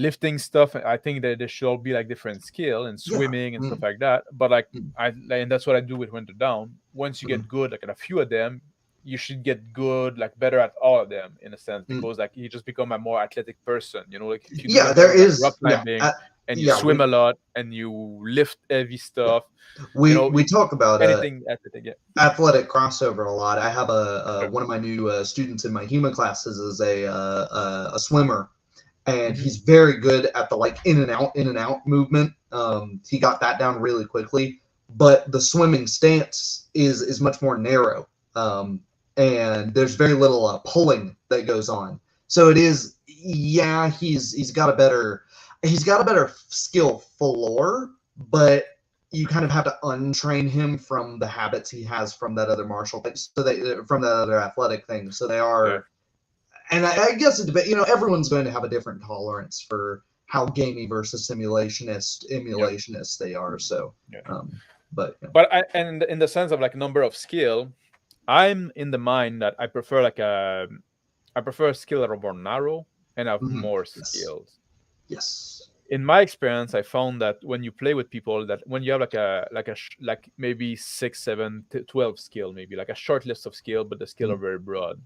lifting stuff. I think that there should all be like different skill and yeah, swimming and stuff mm, like that. But like mm, and that's what I do with Winter Down. Once you mm, get good, like at a few of them, you should get good, like better at all of them in a sense, mm. because like you just become a more athletic person. Like if you do Yeah, like a there lot of like rock is. Yeah, climbing and you yeah. swim a lot and you lift heavy Yeah, stuff, you we know, we talk about anything athletic. Yeah, athletic crossover a lot. I have yeah. one of my new students in my human classes is a swimmer, and Hmm. he's very good at the like in and out movement. He got that down really quickly, but the swimming stance is much more narrow. Um, and there's very little pulling that goes on. So it is, yeah, he's got a better skill floor, but you kind of have to untrain him from the habits he has from that other martial thing, so from that other athletic thing. So they Yeah. are, and I guess it depends. Everyone's going to have a different tolerance for how gamey versus emulationist they are. So, Yeah. but yeah. But and in the sense of like number of skill, I'm in the mind that I prefer I prefer a skill that are more narrow and have more Yes. skills. Yes. In my experience, I found that when you play with people, that when you have like maybe 6, 7, 12 skill, maybe like a short list of skill, but the skill are very broad.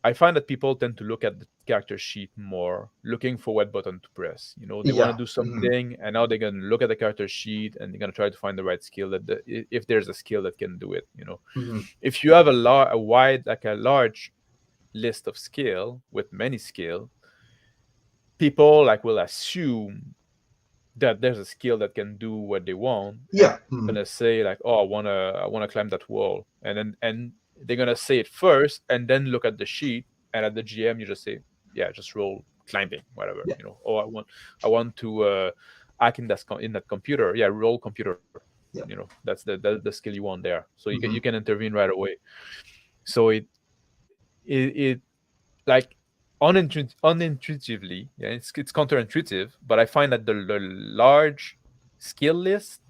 I find that people tend to look at the character sheet more, looking for what button to press. They want to Yeah. do something, and now they're gonna look at the character sheet and they're gonna try to find the right skill if there's a skill that can do it. If you have a wide, like a large list of skill with many skill, people like will assume that there's a skill that can do what they want, and Yeah. gonna say like, oh, I wanna climb that wall, and they're gonna say it first and then look at the sheet, and at the GM you just say, yeah, just roll climbing, whatever. Yeah. Oh, I want to hack in that computer. Yeah, roll computer. Yeah. That's the skill you want there. So you can intervene right away. So it like unintuitively, yeah, it's counterintuitive, but I find that the large skill list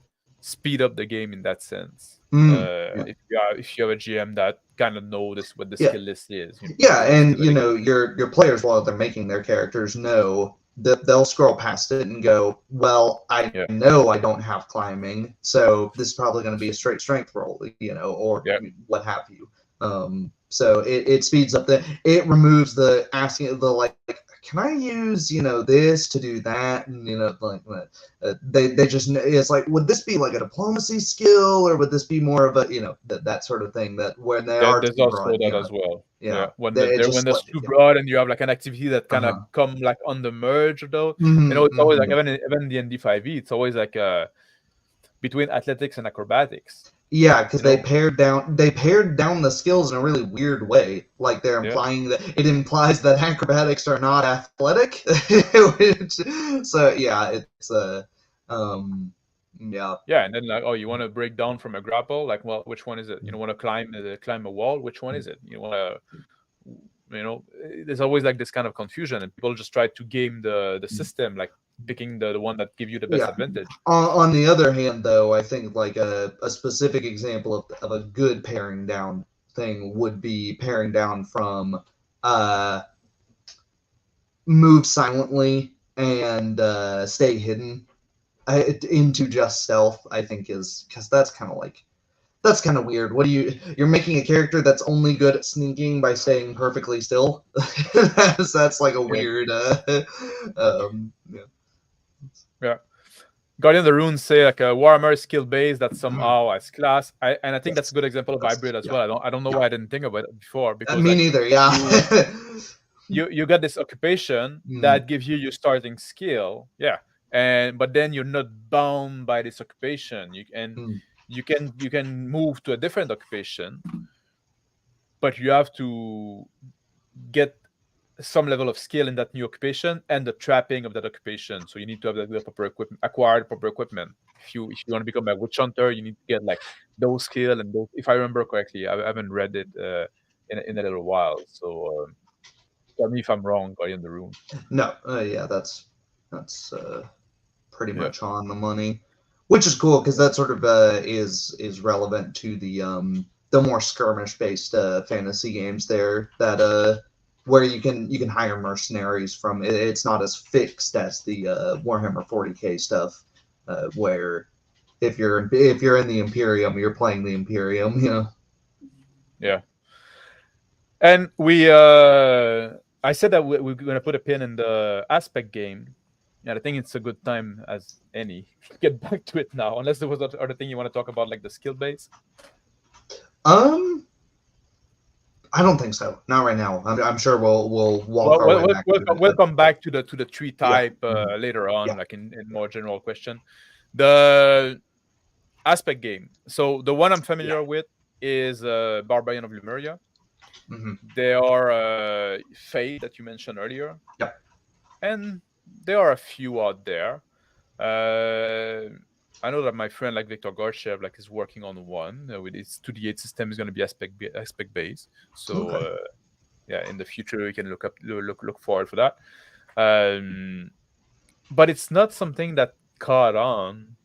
speed up the game in that sense. Yeah. If you have a GM that kind of knows what the Yeah. skill list is, Yeah, how many and skills are they? your players, while they're making their characters, know that they'll scroll past it and go, well, I Yeah, know I don't have climbing, so this is probably going to be a straight strength roll, or yeah, what have you. So it speeds up it removes the asking the like, can I use this to do that, and like they just, it's like, would this be like a diplomacy skill, or would this be more of a that sort of thing, that when they are there's too also broad, that as well. Yeah, yeah, when it when just there's like, too yeah. broad and you have like an activity that kind of Uh-huh. come like on the merge though. It's always like Mm-hmm. even in the ND5e, it's always like between athletics and acrobatics. Yeah, because You know, they pared down the skills in a really weird way. Like they're yeah. implying that it implies that acrobatics are not athletic. So yeah, it's yeah. Yeah, and then like, oh, you want to break down from a grapple? Like, well, which one is it? You want to climb a wall? Which one is it? You want to, there's always like this kind of confusion, and people just try to game the system, like picking the one that give you the best Yeah. advantage. On the other hand, though, I think like a specific example of a good paring down thing would be paring down from uh move silently and stay hidden into just stealth. I think is because that's kind of weird. You're making a character that's only good at sneaking by staying perfectly still. That's like a Yeah, weird yeah. yeah. Guardian of the Runes say like a Warhammer is skill based that Mhm. somehow has class. And I think that's Yes. a good example of Yes. hybrid as Yeah. well. I don't know Yeah. why I didn't think about it before, because Me like neither. Yeah. you you got this occupation Mm. that gives you your starting skill, yeah, and but then you're not bound by this occupation. Mm. You can move to a different occupation, but you have to get some level of skill in that new occupation and the trapping of that occupation. So you need to have the proper equipment, acquired proper equipment. If you want to become a witch hunter, you need to get like those skill and those. If I remember correctly, I haven't read it in a little while. So tell me if I'm wrong, Guardian of the Rune. No. Yeah. That's pretty Yeah. much on the money, which is cool because that sort of is relevant to the more skirmish based fantasy games there, that where you can hire mercenaries from. It's not as fixed as the Warhammer 40K stuff, where if you're in the Imperium, you're playing the Imperium. Yeah. And I said that we're going to put a pin in the aspect game. And I think it's a good time as any to get back to it now, unless there was other thing you want to talk about, like the skill base. Um, I don't think so. Not right now. I'm sure we'll walk Well, our way back to it, we'll but come back to the tree yeah. type later Yeah. on, like in more general question. The aspect game. So the one I'm Yeah. familiar with is Barbarian of Lemuria. Hmm. There are Fate that you mentioned earlier, Yep. and there are a few out there. I know that my friend like Victor Gorchev like is working on one with its 2D8 system is going to be aspect based. So Okay. yeah, in the future you can look forward for that. Um, but it's not something that caught on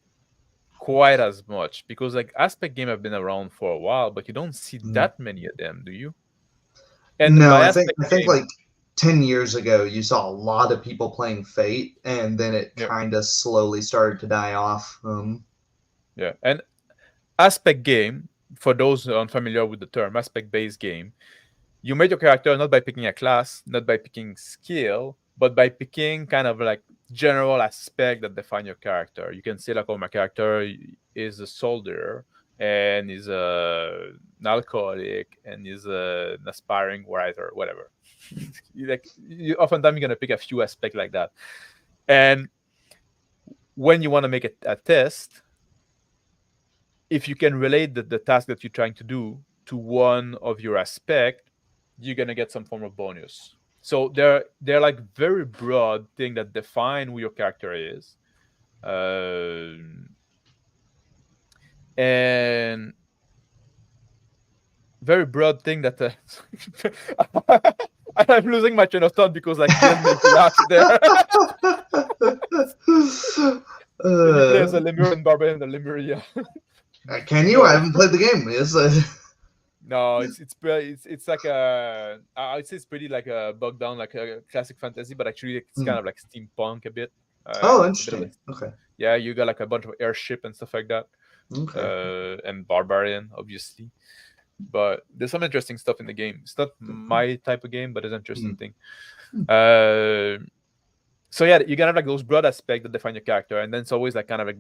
quite as much because like aspect game have been around for a while, but you don't see Mm. that many of them, do you? And No, by I think aspect I think game, like 10 years ago, you saw a lot of people playing Fate, and then it yeah, kind of slowly started to die off. yeah, and aspect game for those unfamiliar with the term aspect based game, you made your character not by picking a class, not by picking skill, but by picking kind of like general aspect that define your character. You can say like, oh, my character is a soldier and is an alcoholic and is an aspiring writer, whatever. Oftentimes you're gonna pick a few aspects like that, and when you want to make a test, if you can relate the task that you're trying to do to one of your aspect, you're gonna get some form of bonus. So they're like very broad thing that define who your character is, and very broad thing that I'm losing my train of thought because like Glenn made me laugh there. When you play as a uh, Lemur and Barbarian the Lemuria. can you? I No. haven't played the game. Yes. No, it's like I'd say it's pretty like a bogged down like a classic fantasy, but actually it's kind Hmm. of like steampunk a bit. Oh, It's a bit of a interesting. Okay. yeah. You got like a bunch of airship and stuff like that, Okay. and barbarian obviously. But there's some interesting stuff in the game. It's not my type of game, but it's an Hmm. interesting thing. Uh, so yeah, you gotta have like those broad aspects that define your character, and then it's always like kind of like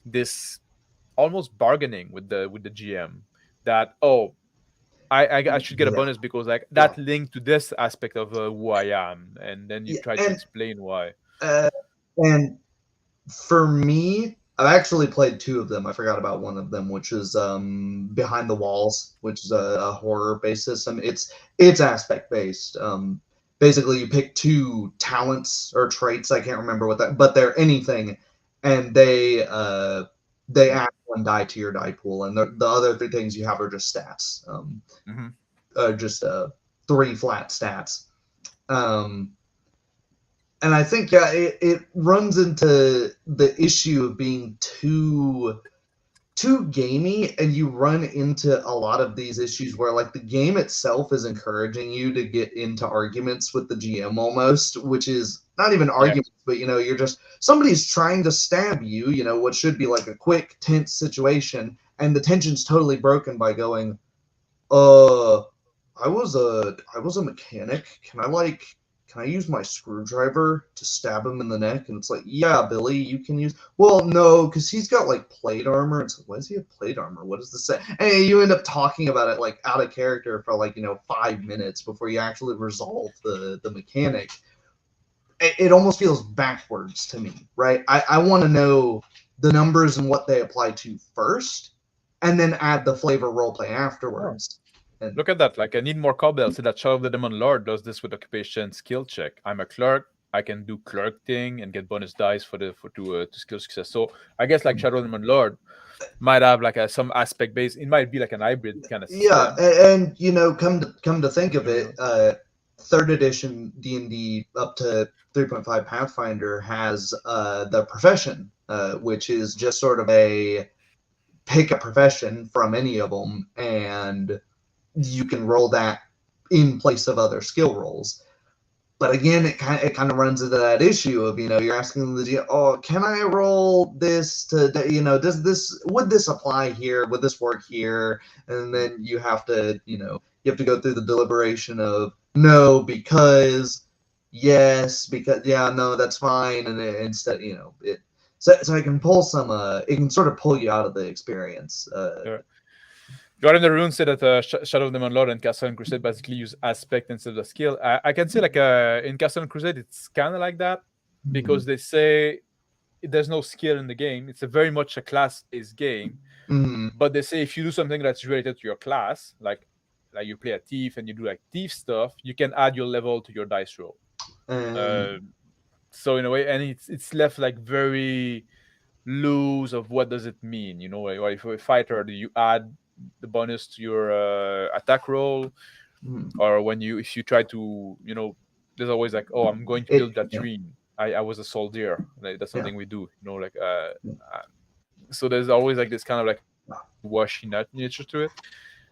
this almost bargaining with the GM that oh I should get a Yeah. bonus because like Yeah. that linked to this aspect of who I am, and then you Yeah. try to explain why. Uh, and for me, I've actually played two of them. I forgot about one of them, which is Behind the Walls, which is a horror-based system. It's aspect-based. Basically, you pick two talents or traits. I can't remember what that, but they're anything, and they add one die to your die pool, and the other three things you have are just stats. Mm-hmm. Just three flat stats. Um, and I think yeah, it runs into the issue of being too gamey, and you run into a lot of these issues where like the game itself is encouraging you to get into arguments with the GM almost, which is not even Yeah, arguments, but you're just somebody's trying to stab you, what should be like a quick tense situation, and the tension's totally broken by going, uh, I was a mechanic. Can I use my screwdriver to stab him in the neck? And it's like, yeah, Billy, you can use. Well, no, because he's got like plate armor. It's like, why does he have plate armor? What does this say? And you end up talking about it like out of character for like 5 minutes before you actually resolve the mechanic. It almost feels backwards to me, right? I want to know the numbers and what they apply to first, and then add the flavor roleplay oh, afterwards. And look at that. Like I need more cobwebs. So that Shadow of the Demon Lord does this with occupation skill check. I'm a clerk. I can do clerk thing and get bonus dice to skill success. So I guess like Shadow of the Demon Lord might have like some aspect base. It might be like an hybrid kind of yeah, system. and come to think You of never it, know. third edition D&D up to 3.5 Pathfinder has the profession, which is just sort of a pick a profession from any of them, and you can roll that in place of other skill rolls. But again, it kind of runs into that issue of you're asking the GM, oh, can I roll this to does this would this apply here? Would this work here? And then you have to go through the deliberation of no, because yes, because yeah, no, that's fine, and instead it so it can pull some it can sort of pull you out of the experience. Yeah. Jordan the Rune said that Shadow of the Demon Lord and Castle and Crusade basically use aspect instead of skill. I can say like in Castle and Crusade it's kind of like that because they say there's no skill in the game. It's a very much a class-based game, Mm, But they say if you do something that's related to your class, like you play a thief and you do like thief stuff, you can add your level to your dice roll. and Uh, so in a way, and it's left like very loose of what does it mean. Like if you're a fighter, do you add the bonus to your attack roll, mm, or when you if you try to there's always like, oh, I'm going to it build that yeah, tree. I was a soldier. Like, that's yeah, something we do. Like yeah, so there's always like this kind of like washy nature to it.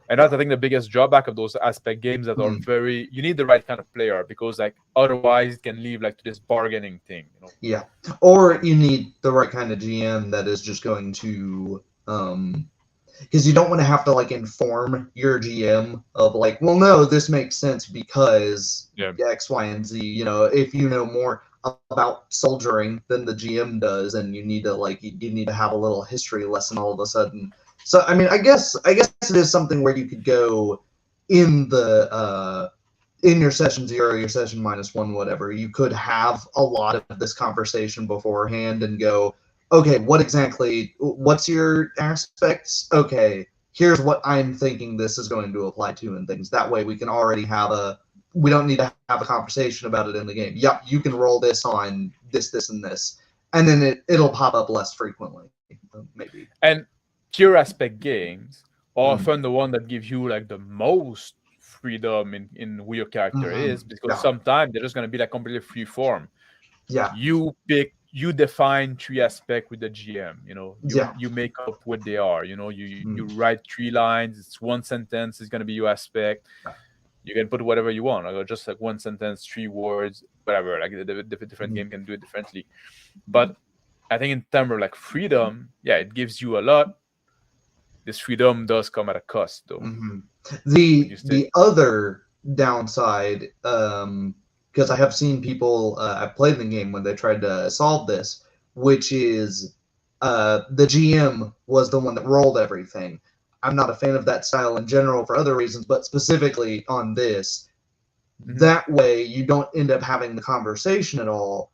And that's I think the biggest drawback of those aspect games that are mm, very you need the right kind of player because like otherwise it can leave like to this bargaining thing. yeah. Or you need the right kind of GM that is just going to because you don't want to have to like inform your GM of like, well, no, this makes sense because Yeah. X, Y, and Z. If you know more about soldiering than the GM does, and you need to like you need to have a little history lesson all of a sudden. So I mean, I guess it is something where you could go in the in your session 0, your session -1, whatever. You could have a lot of this conversation beforehand and go, okay, what's your aspects? Okay, here's what I'm thinking this is going to apply to and things. That way we can already we don't need to have a conversation about it in the game. Yep, you can roll this on this, and this. And then it'll pop up less frequently, maybe. And pure aspect games are Mm. often the one that give you like the most freedom in who your character Mm-hmm. is because Yeah, sometimes they're just gonna be like completely free form. yeah, You define three aspect with the GM. yeah. You make up what they are. You Mm. write 3 lines. It's one sentence. It's gonna be your aspect. You can put whatever you want, or just like one sentence, 3 words, whatever. Like the different Mm. game can do it differently. But I think in terms of like freedom, yeah, it gives you a lot. This freedom does come at a cost, though. Mm-hmm. You say, The other downside, because I have seen people, I've played the game when they tried to solve this, which is the GM was the one that rolled everything. I'm not a fan of that style in general for other reasons, but specifically on this. mm-hmm. That way, you don't end up having the conversation at all.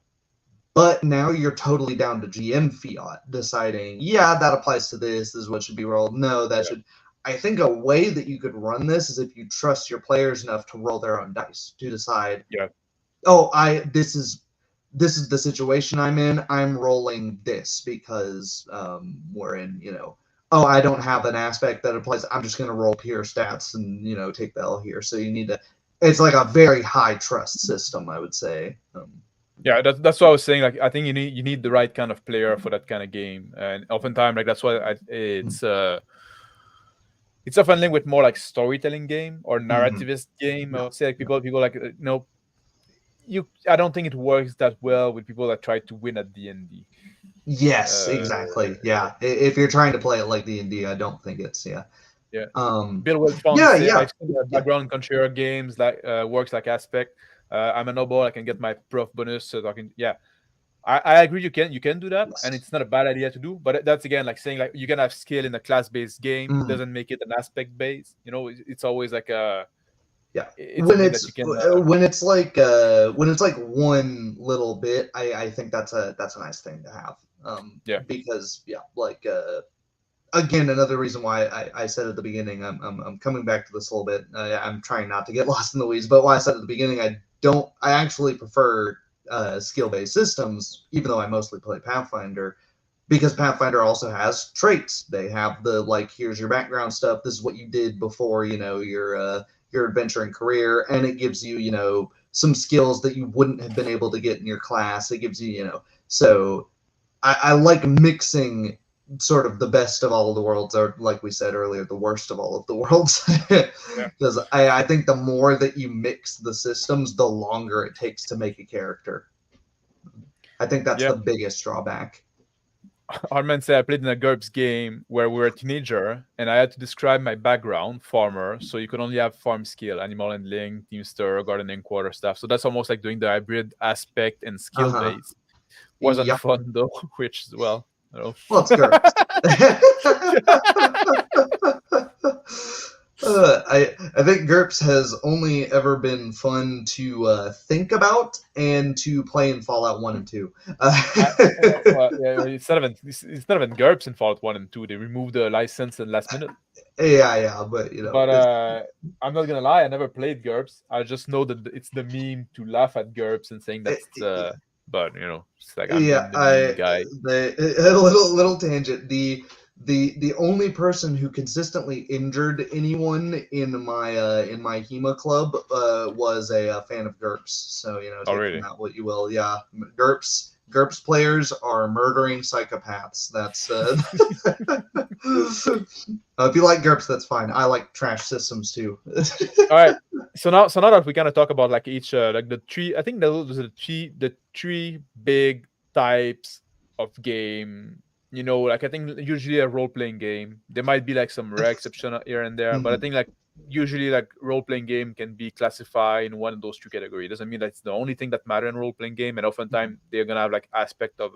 But now you're totally down to GM fiat deciding, yeah, that applies to this. This is what should be rolled. No, that Yeah, should. I think a way that you could run this is if you trust your players enough to roll their own dice to decide, yeah, oh, this is the situation I'm in. I'm rolling this because we're in, oh, I don't have an aspect that applies. I'm just going to roll pure stats and take the L here. So you need to. It's like a very high trust system, I would say. yeah. That's what I was saying. Like, I think you need the right kind of player for that kind of game, and oftentimes, like that's why it's often linked with more like storytelling game or Mm-hmm. narrativist game. I Yeah. would say like Yeah. people like you. I don't think it works that well with people that try to win at D&D. Yes, Uh, exactly. Yeah. If you're trying to play it like D&D, I don't think it's yeah. yeah. Um Bill Welchon yeah, say yeah. I've seen the Yeah. background controller games like works like aspect. I'm a noble. I can get my prof bonus, so I can. Yeah, I agree. You can do that, and Yes. it's not a bad idea to do. But that's again like saying like you can have skill in a class based game Mm, doesn't make it an aspect based. It's always like yeah. it's something that you can. When it's like one little bit, I think that's a nice thing to have. Yeah, Because yeah, like again, another reason why I said at the beginning, I'm coming back to this a little bit. I'm trying not to get lost in the weeds, but why I said at the beginning, I actually prefer skill-based systems, even though I mostly play Pathfinder, because Pathfinder also has traits. They have the like, here's your background stuff. This is what you did before, your adventure and career, and it gives you, some skills that you wouldn't have been able to get in your class. It gives you, so I like mixing sort of the best of all of the worlds, or like we said earlier, the worst of all of the worlds. yeah, Because I think the more that you mix the systems, the longer it takes to make a character. I think that's yeah. the biggest drawback. Arman said I played in a GURPS game where we were a teenager and I had to describe my background, farmer, so you could only have farm skill, animal handling, teamster, gardening, quarter staff. So that's almost like doing the hybrid aspect and skill Uh-huh. base. Wasn't Yep. fun though, which well, I don't Well, it's GURPS. I think GURPS has only ever been fun to think about and to play in Fallout 1 and 2. Well, yeah, it's not even GURPS in Fallout 1 and 2. They removed the license in last minute. yeah, but But I'm not gonna lie, I never played GURPS. I just know that it's the meme to laugh at GURPS and saying that's but it's like I'm yeah, the meme guy. a little tangent. The only person who consistently injured anyone in my HEMA club was a fan of GURPS. So Oh take from really? that what you will. Yeah, GURPS players are murdering psychopaths. That's if you like GURPS, that's fine. I like trash systems too. All right. So now that we kind of talk about like each like the three, I think those are the three big types of game. Like I think usually a role playing game. There might be like some rare exception here and there, but I think like usually like role playing game can be classified in one of those three categories. Doesn't mean that's the only thing that matter in role playing game, and oftentimes they're gonna have like aspect of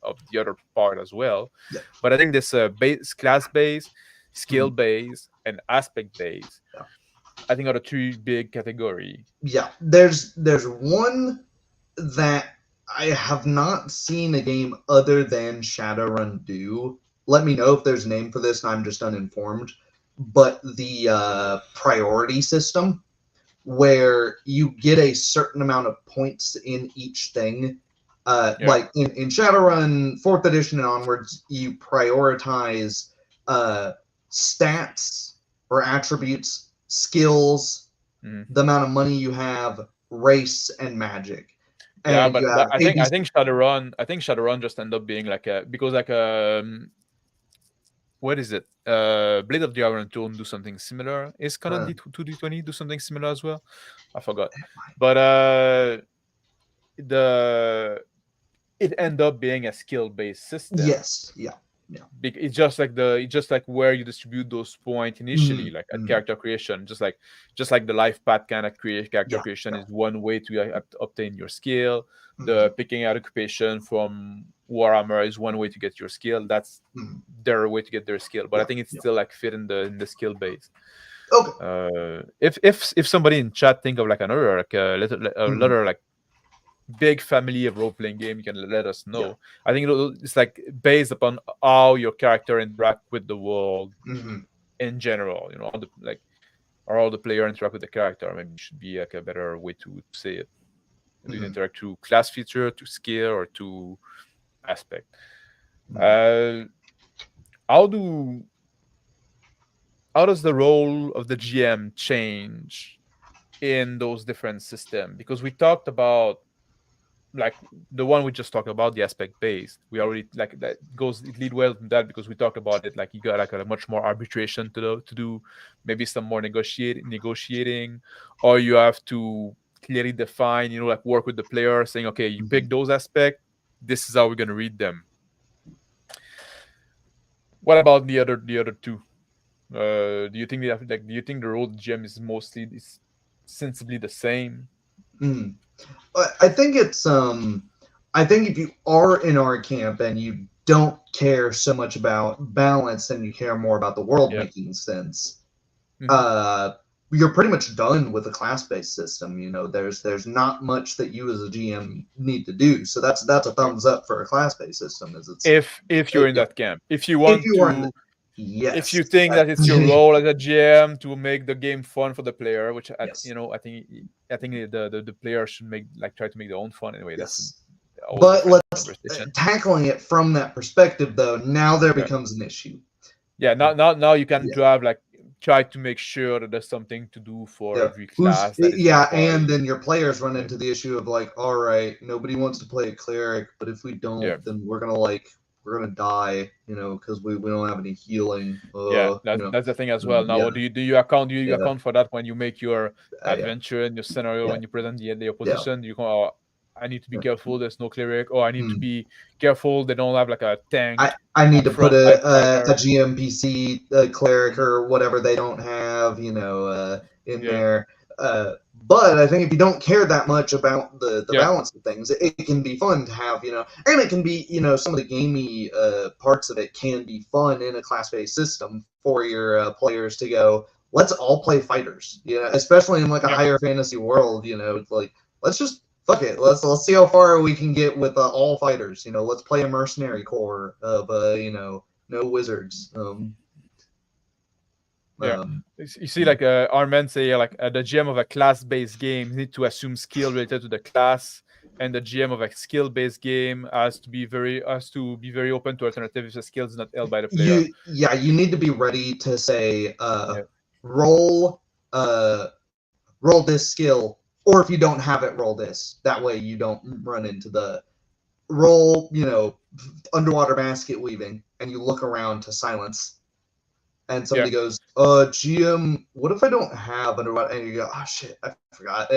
of the other part as well. Yeah. But I think this class base, skill base, and aspect base, Yeah. I think are the three big category. Yeah, there's one that I have not seen a game other than Shadowrun do. Let me know if there's a name for this and I'm just uninformed. But the priority system, where you get a certain amount of points in each thing. Like in Shadowrun 4th edition and onwards, you prioritize stats or attributes, skills, the amount of money you have, race, and magic. Yeah, And but you have I think Shadowrun just end up being like because like what is it? Blade of the Iron Throne do something similar. Is Conan D2D20 do something similar as well? I forgot. But it end up being a skill based system. Yes, yeah. It's just like where you distribute those points initially, like at character creation, just like the life path kind of character creation is one way to obtain your skill. The picking out occupation from Warhammer is one way to get your skill. That's their way to get their skill, but I think it's still like fit in the skill base. Okay. If somebody in chat think of like another like another like big family of role-playing game, you can let us know. I think it's like based upon how your character interact with the world in general, all the player interact with the character. Maybe it should be like a better way to say it. Do you interact through class feature, to skill, or to aspect? How does the role of the GM change in those different systems? Because we talked about like the one we just talked about, the aspect based. We already like that it lead well to that because we talked about it. Like you got like a much more arbitration to do, maybe some more negotiating, or you have to clearly define, like work with the player, saying, okay, you pick those aspects. This is how we're gonna read them. What about the other two? Do you think the role of the GM is mostly sensibly the same? I think it's I think if you are in our camp and you don't care so much about balance and you care more about the world making sense, you're pretty much done with a class-based system. There's not much that you as a GM need to do. So that's a thumbs up for a class-based system. If you're in that camp, if you want to. Yes. If you think that it's your role as a GM to make the game fun for the player, which I think the player should try to make their own fun anyway. Yes. But let's tackling it from that perspective though. Now there becomes an issue. Yeah. Now you can try to make sure that there's something to do for every class. And then your players run into the issue of like, all right, nobody wants to play a cleric, but if we don't, then we're gonna die, because we don't have any healing. That's the thing as well. Now, do you account for that when you make your adventure and your scenario when you present the opposition? You go, I need to be careful. There's no cleric. Or I need to be careful. They don't have like a tank. I need to put a GMPC cleric or whatever they don't have, in there. But I think if you don't care that much about the balance of things, it can be fun to have, and it can be, some of the gamey parts of it can be fun in a class-based system for your players to go, let's all play fighters. Especially in like a Yeah. higher fantasy world. It's like let's just fuck it. Let's see how far we can get with all fighters. Let's play a mercenary core of no wizards. Yeah. Um, You see, like our men say, like the GM of a class-based game need to assume skill related to the class, and the GM of a skill-based game has to be very open to alternatives if the skill is not held by the player. you need to be ready to say Yeah. roll uh roll this skill, or if you don't have it, roll this. That way you don't run into the roll, underwater basket weaving, and you look around to silence, and Yeah. somebody goes, GM, what if I don't have underwater? And you go, oh shit, I forgot.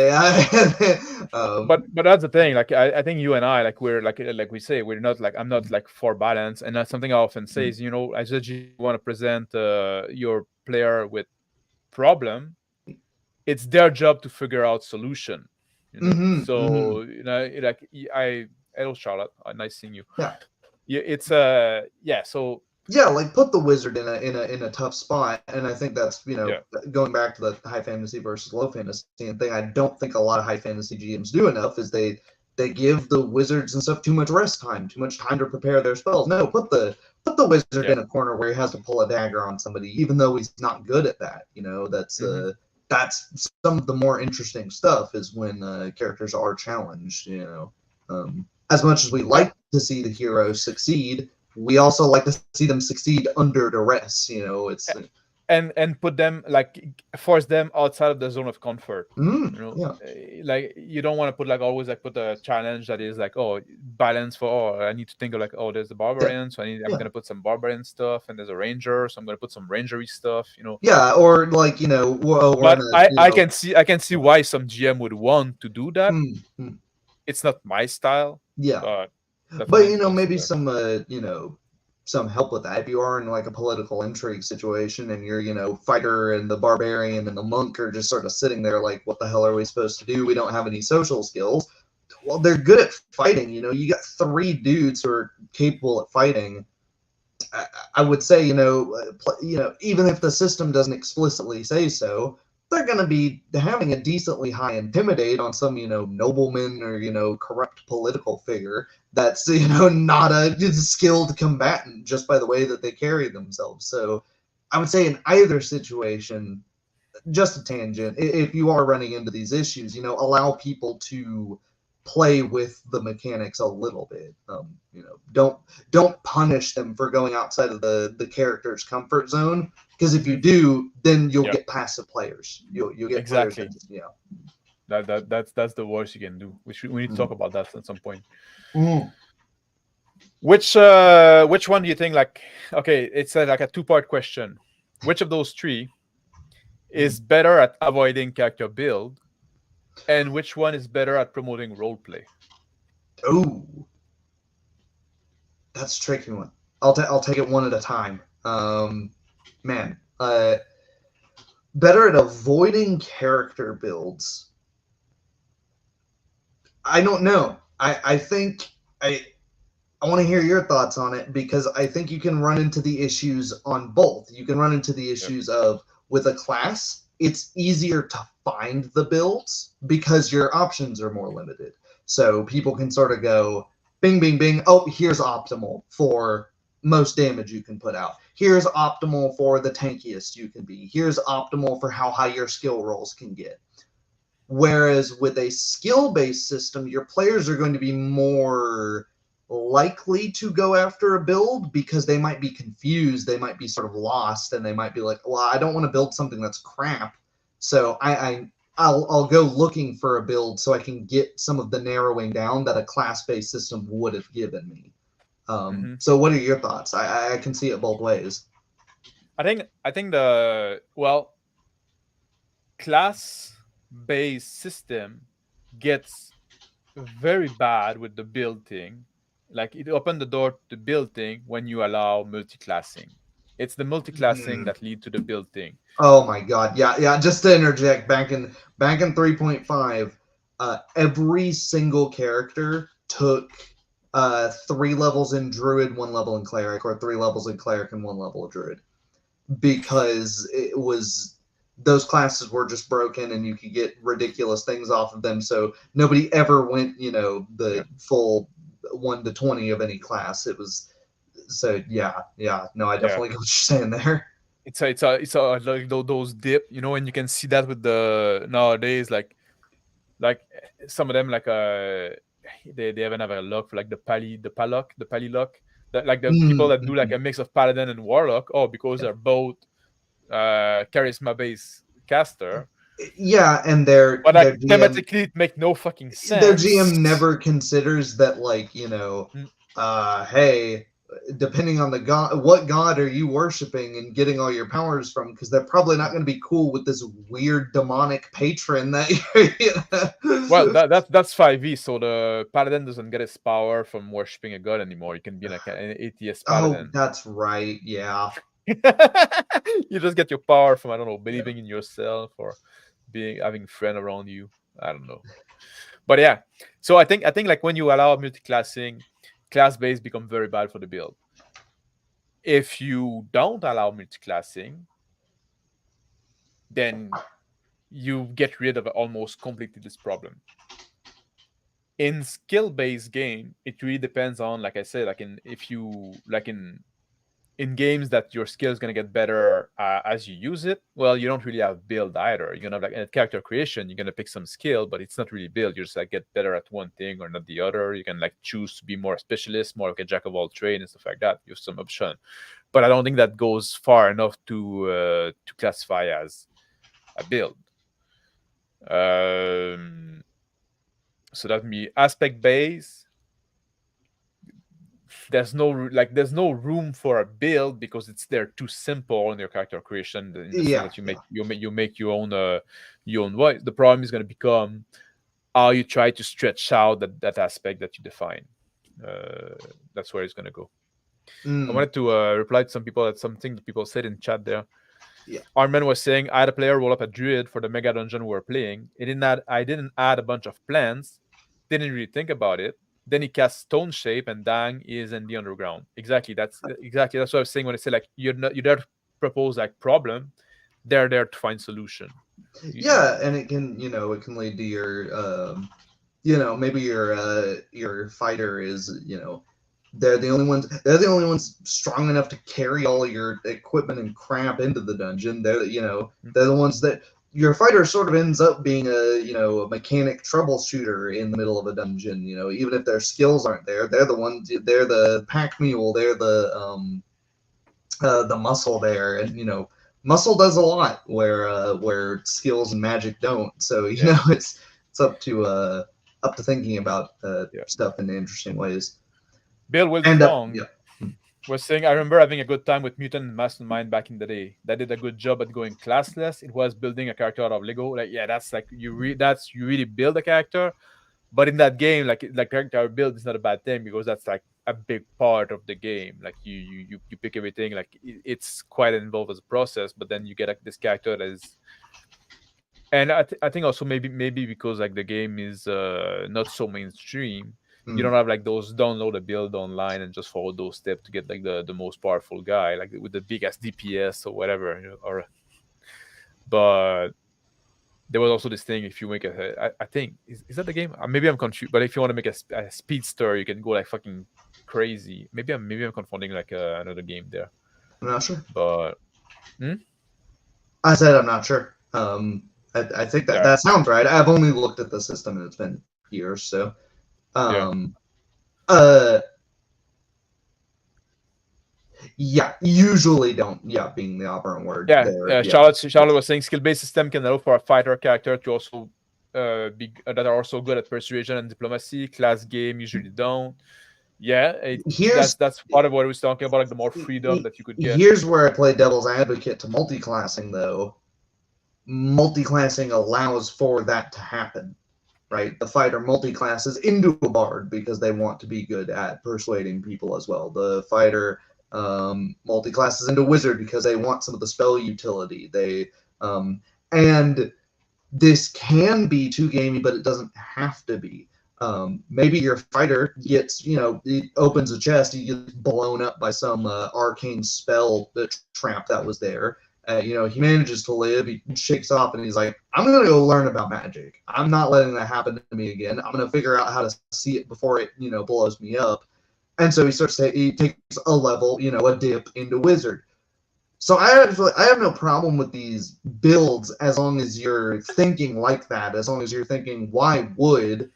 But that's the thing. Like I think you and I, like we're like we say, we're not like I'm not like for balance, and that's something I often say is, as a G want to present your player with problem, it's their job to figure out solution. mm-hmm. So like hello Charlotte, nice seeing you. Yeah. Yeah, it's yeah. So Yeah, like put the wizard in a tough spot, and I think that's yeah, going back to the high fantasy versus low fantasy and thing. I don't think a lot of high fantasy GMs do enough is they give the wizards and stuff too much rest time, too much time to prepare their spells. No, put the wizard yeah. in a corner where he has to pull a dagger on somebody, even though he's not good at that. Hmm. That's some of the more interesting stuff is when characters are challenged. As much as we Yeah. like to see the heroes succeed, we also like to see them succeed under duress. It's And put them like force them outside of the zone of comfort. yeah, Like you don't want to put like always like put a challenge that is like, oh, balance for, I need to think of like, oh, there's the yeah, barbarian, so I'm yeah, gonna put some barbarian stuff, and there's a ranger, so I'm gonna put some rangery stuff. yeah. Or like we're in But a I can see why some GM would want to do that. mm, mm, It's not my style, yeah. but But definitely interesting maybe there. some help with that. If you are in like a political intrigue situation and you're fighter and the barbarian and the monk are just sort of sitting there like, what the hell are we supposed to do? We don't have any social skills. Well, they're good at fighting. You got three dudes who are capable at fighting. I would say, even if the system doesn't explicitly say so, they're going to be having a decently high intimidate on some, nobleman or, corrupt political figure that's, not a skilled combatant just by the way that they carry themselves. So I would say in either situation, just a tangent, if you are running into these issues, allow people to play with the mechanics a little bit. Don't punish them for going outside of the character's comfort zone, because if you Hmm. do, then you'll Yeah, get passive players. You'll get players that exactly. just That's the worst you can do. We need to talk Mm. about that at some point. Mm. Which one do you think, like, okay, it's like a two-part question. Which of those three is better at avoiding character build, and which one is better at promoting roleplay? Oh, that's a tricky one. I'll take it one at a time. Man, better at avoiding character builds. I don't know. I think I want to hear your thoughts on it, because I think you can run into the issues on both. You can run into the Yep. issues of, with a class, it's easier to find the builds because your options are more limited. So people can sort of go bing, bing, bing. Oh, here's optimal for most damage you can put out. Here's optimal for the tankiest you can be. Here's optimal for how high your skill rolls can get. Whereas with a skill based system, your players are going to be more likely to go after a build because they might be confused, they might be sort of lost, and they might be like, "Well, I don't want to build something that's crap, so I'll go looking for a build so I can get some of the narrowing down that a class based system would have given me." Hmm. So, what are your thoughts? I can see it both ways. I think the well class based system gets very bad with the build thing. Like it opened the door to build thing when you allow multi-classing. It's the multi-classing Hmm. that lead to the build thing. Oh my god, yeah, yeah. Just to interject, back in 3.5, every single character took 3 levels in druid, 1 level in cleric, or 3 levels in cleric and 1 level of druid, because it was those classes were just broken and you could get ridiculous things off of them. So nobody ever went, Yeah, the full 1 to 20 of any class. It was so yeah. No, I yeah. definitely get what you're saying there. It's a like those dip, and you can see that with the nowadays, like some of them like they even have a look for like the pally look, that like the people that do like Mm-hmm. a mix of paladin and warlock, because they're both charisma based caster, Yeah, and but like thematically it make no fucking their GM sense. never considers that, like, Mm, hey, depending on the god, what god are you worshiping and getting all your powers from, because they're probably not mm. going to be cool with this weird demonic patron that you're, Well, that's 5e, so the paladin doesn't get his power from worshipping a god anymore. You can be like an atheist Oh, paladin. that's right. Yeah. You just get your power from, I don't know, believing in yourself or being having a friend around you. I don't know. But yeah. So I think like when you allow multi-classing, class base become very bad for the build. If you don't allow multi-classing, then you get rid of almost completely this problem. In skill-based game, it really depends on, like I said, like in if you like in games that your skill is going to get better as you use it. Well, you don't really have build either. You're gonna have like in character creation, you're gonna pick some skill, but it's not really build. You just like get better at one thing or not the other. You can like choose to be more specialist, more like a jack of all trade and stuff like that. You have some option, but I don't think that goes far enough to classify as a build. um so that me aspect base, there's no room for a build because it's they're too simple in your character creation, in the sense Yeah. that Yeah. you make your own voice. The problem is going to become how you try to stretch out that aspect that you define. uh, that's where it's going to go. I Mm, wanted to reply to some people that something that people said in chat there. yeah. Armin was saying, I had a player roll up a druid for the mega dungeon we were playing. I didn't add a bunch of plants, didn't really think about it. Then he casts Stone Shape, and Dang is in the underground. Exactly that's what I was saying when I say like you're there to propose like problem. They're there to find solution. Yeah, and it can, it can lead to your, maybe your fighter is, they're the only ones strong enough to carry all your equipment and crap into the dungeon. They're the ones that your fighter sort of ends up being a mechanic troubleshooter in the middle of a dungeon. Even if their skills aren't there, they're the pack mule, they're the muscle there, and muscle does a lot where skills and magic don't. So Yeah, it's up to thinking about yeah. stuff in interesting ways. Bill And Wiltfong yeah, was saying, I remember having a good time with Mutant and Mastermind back in the day. That did a good job at going classless. It was building a character out of Lego. Like, yeah, that's like you really build a character. But in that game, like character build is not a bad thing because that's like a big part of the game. Like you pick everything. Like it's quite involved as a process. But then you get like this character that is, and I think also maybe because like the game is not so mainstream, you mm, don't have like those download a build online and just follow those steps to get like the most powerful guy, like with the biggest DPS or whatever, or but there was also this thing, if you make I think is that the game? Maybe I'm confused, but if you want to make a speedster, you can go like fucking crazy. Maybe I'm confunding like another game there, I'm not sure. but hmm? I said I'm not sure. I think that Yeah, that sounds right. I've only looked at the system and it's been years, so yeah. um, uh, yeah, usually don't. Yeah, being the operant word Yeah, there. Yeah, Charlotte was saying skill-based system can allow for a fighter character to also be that are also good at persuasion and diplomacy. Class game usually don't. Yeah, here's that's part of what I was talking about, like the more freedom that you could get. here's where I play devil's advocate to multiclassing, though. Multiclassing allows for that to happen, right? The fighter multiclasses into a bard because they want to be good at persuading people as well. The fighter multiclasses into wizard because they want some of the spell utility. And this can be too gamey, but it doesn't have to be. Maybe your fighter gets, it opens a chest, he gets blown up by some arcane spell trap that was there, He manages to live. He shakes off and he's like, I'm going to go learn about magic. I'm not letting that happen to me again. I'm going to figure out how to see it before it, blows me up. And so he takes a level, a dip into wizard. So I have no problem with these builds as long as you're thinking like that, as long as you're thinking, why would?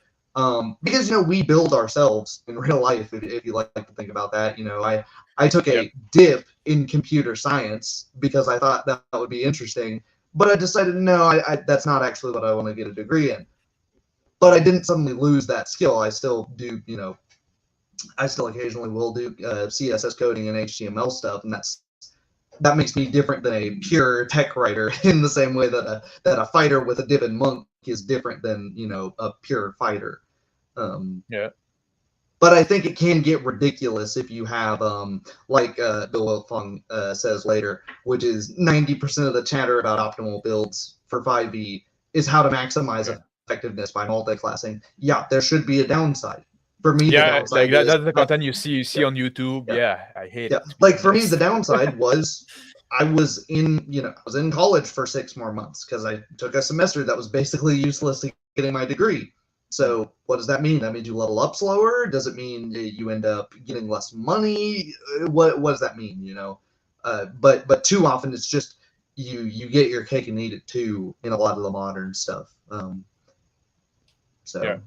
Because we build ourselves in real life. If you like to think about that, I took Yep. a dip in computer science because I thought that would be interesting, but I decided no, that's not actually what I want to get a degree in. But I didn't suddenly lose that skill. I still do, I still occasionally will do CSS coding and HTML stuff, and that makes me different than a pure tech writer in the same way that a fighter with a dip in monk is different than a pure fighter. Yeah. But I think it can get ridiculous if you have, like Bill Wilfong says later, which is 90% of the chatter about optimal builds for 5e is how to maximize effectiveness by multi-classing. Yeah, there should be a downside. For me, the Yeah, downside like that, is that's the content you see on YouTube. yeah. Yeah, I hate Yeah, it, to be like for me, the honest. downside was I was in college for 6 more months because I took a semester that was basically useless to getting my degree. So what does that mean? That means you level up slower? Does it mean you end up getting less money? What does that mean? But too often it's just you get your cake and eat it too in a lot of the modern stuff. Yeah. So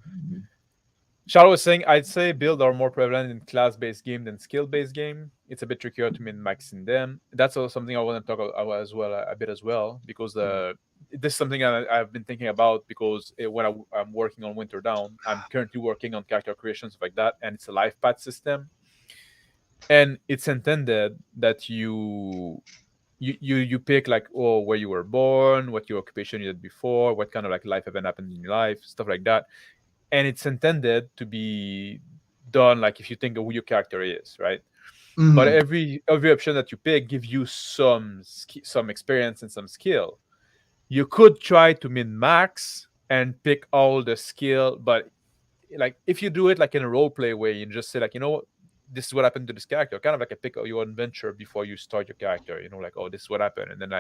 Charles was saying, I'd say build are more prevalent in class-based game than skill-based game. It's a bit trickier to min-max in them. That's also something I want to talk about as well, a bit as well, because this is something I've been thinking about because when I'm working on Winter Down, I'm currently working on character creation, stuff like that, and it's a life path system. And it's intended that you pick like, oh, where you were born, what your occupation you did before, what kind of like life event happened in your life, stuff like that. And it's intended to be done like if you think of who your character is, right? But every option that you pick gives you some experience and some skill. You could try to min max and pick all the skill, but like if you do it like in a role play way, you just say like, what, this is what happened to this character, kind of like a pick your adventure before you start your character, like, oh, this is what happened, and then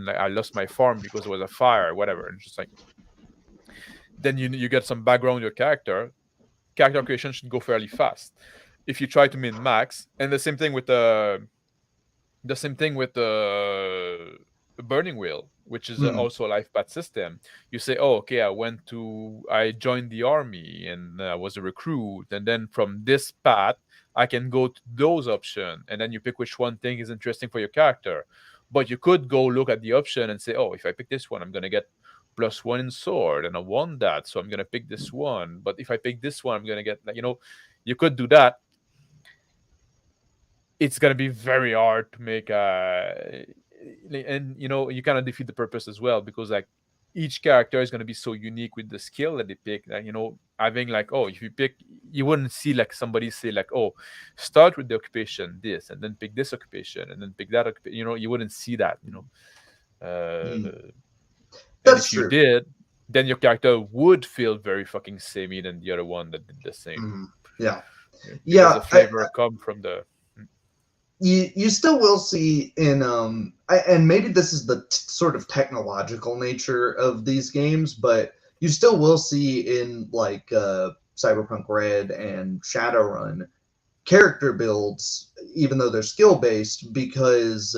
I lost my farm because there was a fire, whatever, and just like then you get some background on your character creation should go fairly fast. If you try to min max, and the same thing with the burning wheel, which is also a life path system. You say, oh, okay, I joined the army and I was a recruit, and then from this path I can go to those options, and then you pick which one thing is interesting for your character. But you could go look at the option and say, oh, if I pick this one, I'm gonna get +1 in sword, and I want that, so I'm gonna pick this one. But if I pick this one, I'm gonna get like, you could do that. It's gonna be very hard to make and you kind of defeat the purpose as well, because like each character is gonna be so unique with the skill that they pick that having like, oh, if you pick, you wouldn't see like somebody say like, oh, start with the occupation this and then pick this occupation and then pick that occupation. You wouldn't see that. And that's if you true. did, then your character would feel very fucking samey than the other one that did the same. Yeah. Because the flavor come from the you still will see in and maybe this is the sort of technological nature of these games, but you still will see in like Cyberpunk Red and Shadowrun character builds, even though they're skill based, because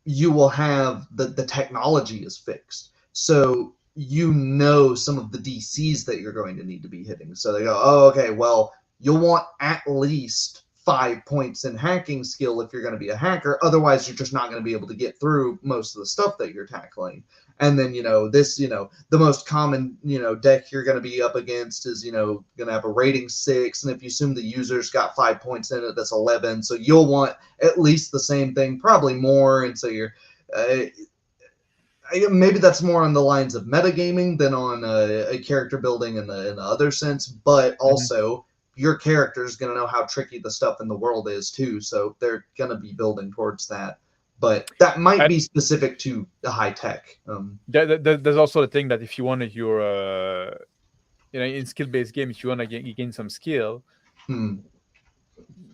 you will have the technology is fixed, so some of the DCs that you're going to need to be hitting. So they go, oh, okay, well, you'll want at least 5 points in hacking skill if you're going to be a hacker. Otherwise, you're just not going to be able to get through most of the stuff that you're tackling. And then, the most common, deck you're going to be up against is, going to have a rating 6. And if you assume the user's got 5 points in it, that's 11. So you'll want at least the same thing, probably more. And so you're, maybe that's more on the lines of metagaming than on a character building in the other sense. But also, your character is going to know how tricky the stuff in the world is too, so they're going to be building towards that. But that might be specific to the high tech. There's also the thing that if you want in skill-based game, if you want to gain some skill,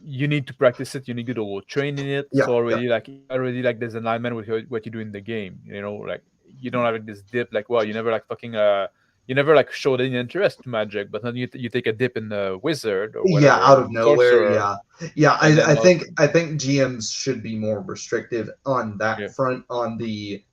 you need to practice it. You need to train in it. Yeah, So yeah, already like there's an alignment with what you do in the game. You know, like you don't have like, this dip. Like, well, you never like fucking you never like showed any interest to magic, but then you take a dip in the wizard or yeah. whatever, Out of and nowhere, sorcerer, yeah, yeah. and then also I think GMs should be more restrictive on yeah, that front. On the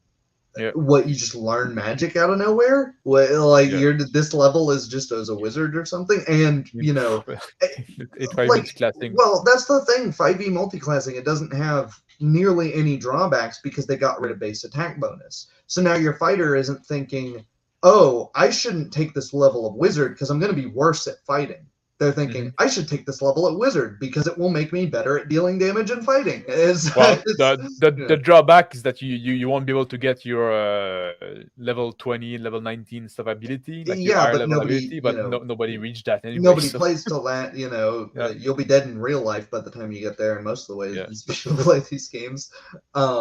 yeah, what you just learn magic out of nowhere. What, like yeah. you're this level is just as a wizard or something, and You, you know, eh, it probably like means classing. well, that's the thing. 5e multiclassing it doesn't have nearly any drawbacks because they got rid Mm, of base attack bonus. So now your fighter isn't thinking, "Oh, I shouldn't take this level of wizard because I'm going to be worse at fighting." They're thinking, mhm. "I should take this level at wizard because it will make me better at dealing damage and fighting." Well, It's the drawback is that you won't be able to get your level 20, level 19 stuff ability, like your yeah, higher but level nobody, ability, but nobody reached that anyway. nobody So plays to land. You know, yeah, you'll be dead in real life by the time you get there. In most of the ways, yeah. these people play these games.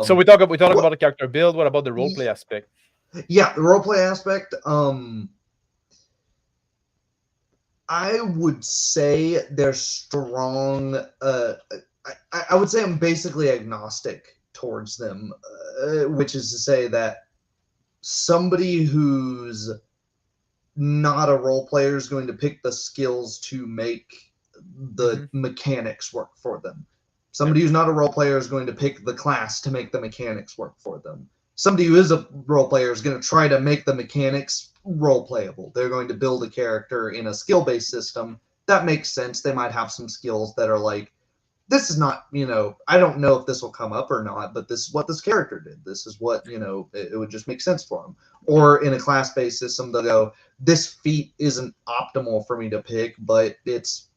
So Um, we talk what? about the character build. What about the roleplay aspect? Yeah, the roleplay aspect. I would say they're strong. I would say I'm basically agnostic towards them, which is to say that somebody who's not a role player is going to pick the skills to make the Hmm. mechanics work for them. Yeah, Somebody who's not a role player is going to pick the class to make the mechanics work for them. Somebody who is a role player is going to try to make the mechanics role playable. They're going to build a character in a skill based system. That makes sense. They might have some skills that are like, this is not, I don't know if this will come up or not, but this is what this character did. This is what, it would just make sense for them. Or in a class based system, they'll go, this feat isn't optimal for me to pick, but it's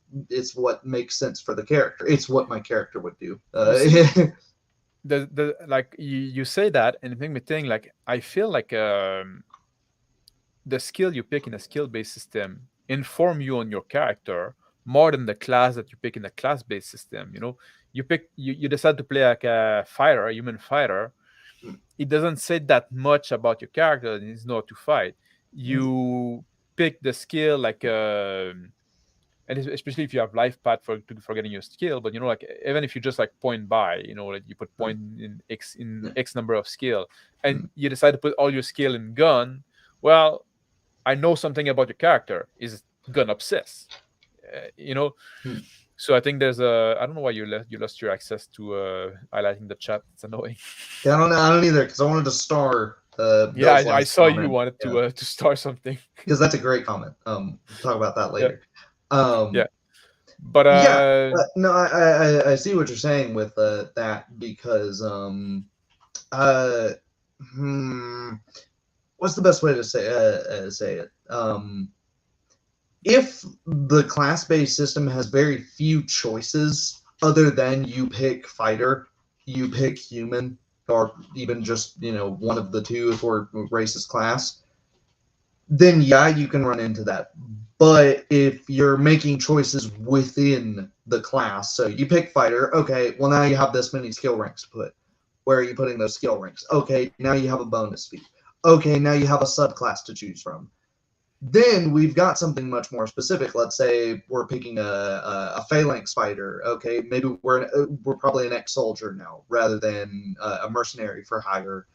what makes sense for the character. It's what my character would do. you see, the like you say that, and it make me think like I feel like the skill you pick in a skill based system inform you on your character more than the class that you pick in a class based system. You know, you decide to play like a fighter, a human fighter. It doesn't say that much about your character and it's not to fight. You pick the skill like and especially if you have life path for getting your skill, but you know, like even if you just like point by, you know, like you put point in x number of skill and you decide to put all your skill in gun, well, I know something about your character is gun obsessed, you know. So I think there's a, I don't know why you lost your access to highlighting the chat. It's annoying. Yeah, I don't either because I wanted to star Yeah, Bill's I last saw you comment. wanted Yeah, to start something. because that's a great comment. We'll talk about that Yeah, later. Um, yeah, but yeah, no, I see what you're saying with that because uh, hmm, what's the best way to say it? If the class based system has very few choices other than you pick fighter, you mhm, pick human, or even just one of the two if we're racist class, then yeah, you can run into that. But if you're making choices within the class, so you pick fighter, okay, well now you have this many skill ranks to put. Where are you putting those skill ranks? Okay, now you have a bonus feat. Okay, now you have a subclass to choose from. Then we've got something much more specific. Let's say we're picking a phalanx fighter. Okay, maybe we're probably an ex-soldier now rather than a mercenary for hire.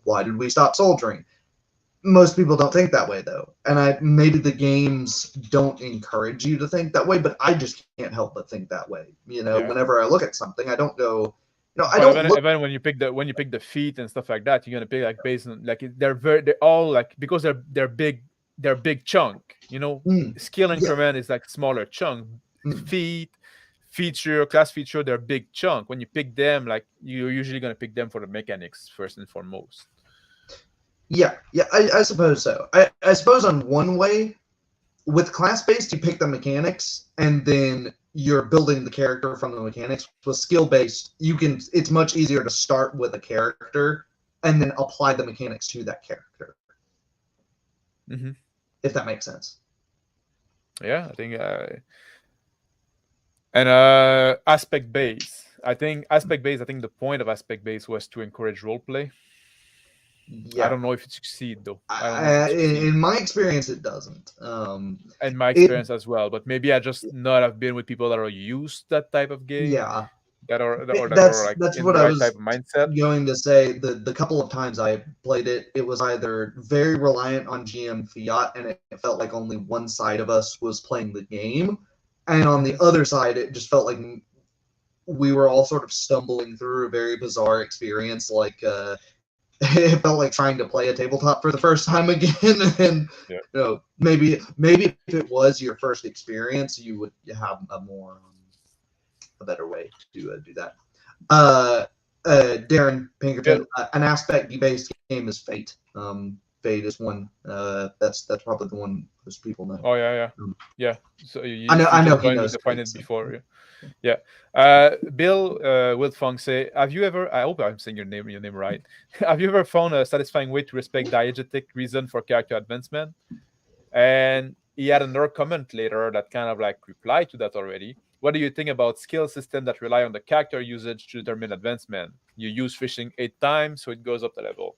Why did we stop soldiering? Most people don't think that way though, and I maybe the games don't encourage you to think that way, but I just can't help but think that way. yeah. Whenever I look at something, I don't go, I But don't look. even when you pick the feet and stuff like that, you're gonna pick like based on like they're all like because they're big chunk. You know, Mm, skill yeah, increment is like smaller chunk. mm, Feet, feature, class feature, they're big chunk. When you pick them, like you're usually gonna pick them for the mechanics first and foremost. yeah. I suppose so. I suppose on one way with class based, you pick the mechanics and then you're building the character from the mechanics. With skill based, it's much easier to start with a character and then apply the mechanics to that character, Hmm. if that makes sense. Yeah, I think and aspect base. I think aspect base. I think the point of aspect base was to encourage role play. I Yeah. don't know if it succeed though. I don't know if it succeed. In my experience, it doesn't. In my It experience as well, but maybe I just not have been with people that are used that type of game, yeah. that are like That's in what the I right type was of mindset. going to say. The couple of times I played it, it was either very reliant on GM fiat, and it felt like only one side of us was playing the game, and on the Hmm. other side, it just felt like we were all sort of stumbling through a very bizarre experience. Like it felt like trying to play a tabletop for the first time again, and Yeah. maybe if it was your first experience, you would have a better way to do that. Uh, Darren Yeah. Pinkerton, an aspect-based game is Fate. Fate is one that's probably the one most people know. Oh yeah, yeah, Um, yeah. So I if know you I know just he joined, you knows defined Fate. it So. before. Yeah. Yeah. Bill Wilfong say, have you ever? I hope I'm saying your name right. Have you ever found a satisfying way to respect diegetic reason for character advancement? And he had another comment later that kind of like replied to that already. What do you think about skill systems that rely on the character usage to determine advancement? You use fishing 8 times, so it goes up the level.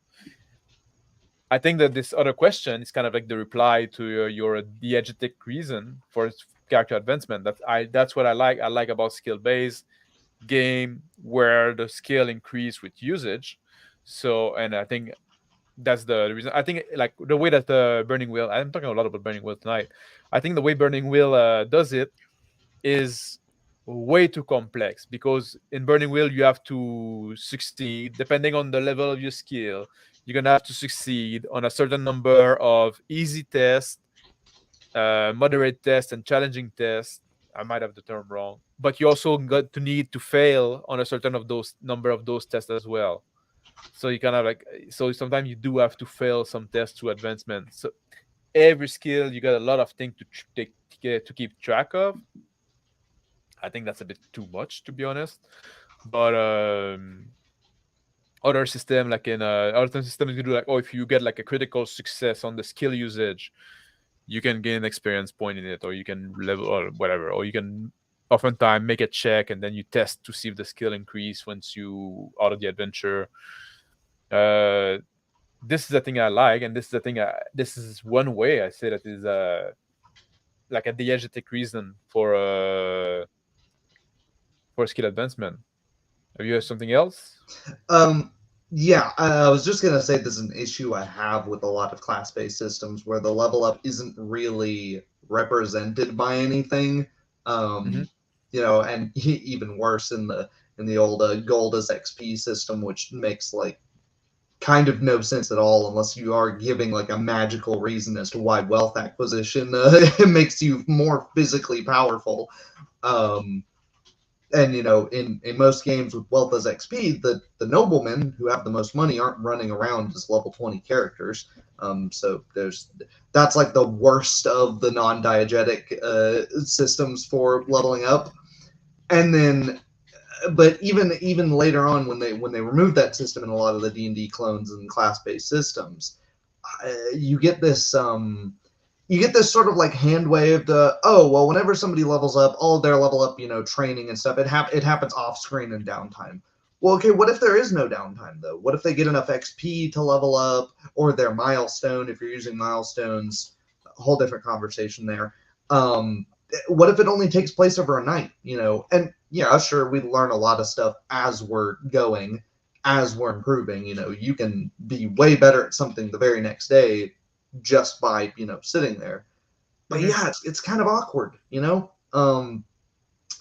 I think that this other question is kind of like the reply to your diegetic reason for character advancement. That's what I like. I like about skill based game where the skill increase with usage. So, and I think that's the reason. I think like the way that the Burning Wheel. I'm talking a lot about Burning Wheel tonight. I think the way Burning Wheel does it is way too complex because in Burning Wheel you have to succeed depending on the level of your skill. You're gonna have to succeed on a certain number of easy tests, moderate tests, and challenging tests. I might have the term wrong, but you also got to need to fail on a certain of those number of those tests as well. So you kind of like so sometimes you do have to fail some tests to advancement. So every skill you got a lot of things to keep track of. I think that's a bit too much to be honest. But other system like in other systems you do like, oh, if you get like a critical success on the skill usage, you can gain experience point in it, or you can level or whatever, or you can oftentimes make a check and then you test to see if the skill increase once you out of the adventure. Uh, this is the thing I like, and this is the thing. This is one way I say that is like a diegetic reason for skill advancement. Have you heard something else? Um, yeah, I was just gonna say there's an issue I have with a lot of class-based systems where the level up isn't really represented by anything. Mm-hmm. Um, and even worse in the old gold as XP system, which makes like kind of no sense at all unless you are giving like a magical reason as to why wealth acquisition makes you more physically powerful. Um, and in most games with wealth as XP, the noblemen who have the most money aren't running around as level 20 characters. So that's like the worst of the non-diegetic systems for leveling up. And then, but even later on, when they removed that system in a lot of the D&D clones and class-based systems, you get this sort of like hand waved oh well, whenever somebody levels up, all of their level up training and stuff, it happens off screen and downtime. Well, okay, what if there is no downtime though? What if they get enough XP to level up, or their milestone, if you're using milestones? A whole different conversation there. What if it only takes place over a night? And yeah, sure, we learn a lot of stuff as we're going, as we're improving. You can be way better at something the very next day just by sitting there. But Mm-hmm. yeah, it's kind of awkward.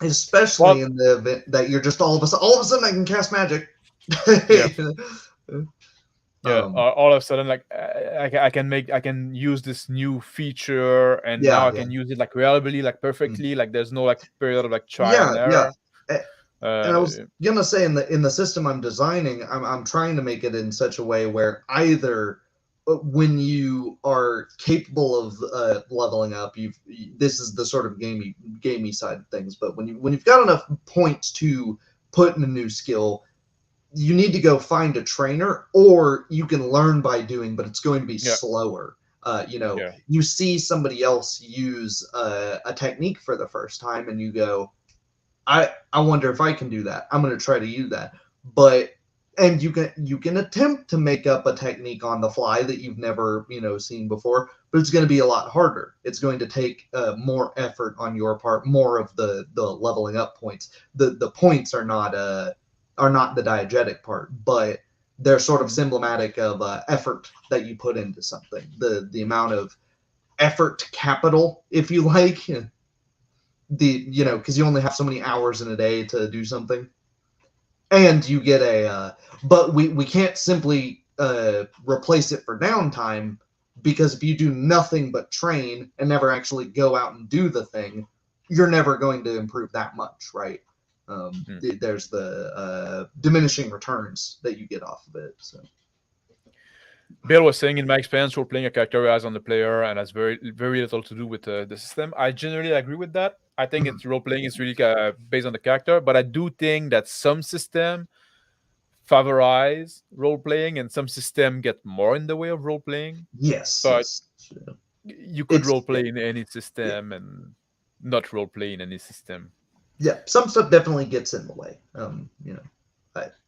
Especially Well, in the event that you're just all of a sudden I can cast magic. yeah, yeah. um, All of a sudden, like I can use this new feature, and now yeah, I yeah, can use it like reliably, like mm, perfectly. Like there's no like period of like trial yeah, and yeah. error. And I was Uh, gonna say in the system I'm designing, I'm trying to make it in such a way where either when you are capable of leveling up, this is the sort of gamey side of things. But when you've got enough points to put in a new skill, you need to go find a trainer, or you can learn by doing, but it's going to be yeah, slower. yeah. You see somebody else use a technique for the first time, and you go, I wonder if I can do that. I'm going to try to use that. But and you can attempt to make up a technique on the fly that you've never seen before, but it's going to be a lot harder. It's going to take more effort on your part, more of the leveling up points. The points are not the diegetic part, but they're sort of symptomatic of effort that you put into something. The amount of effort capital, if you like, because you only have so many hours in a day to do something, and you get but we can't simply replace it for downtime, because if you do nothing but train and never actually go out and do the thing, you're never going to improve that much, right? There's the diminishing returns that you get off of it. So Bill was saying, in my experience, role playing a character relies on the player and has very very little to do with the system. I generally agree with that. I think it's role playing is really based on the character, but I do think that some system favorize role playing and some system get more in the way of role playing. yes, But yes, you could it's role yeah, play in any yeah, system and not role play in any system. yeah. Some stuff definitely gets in the way. I would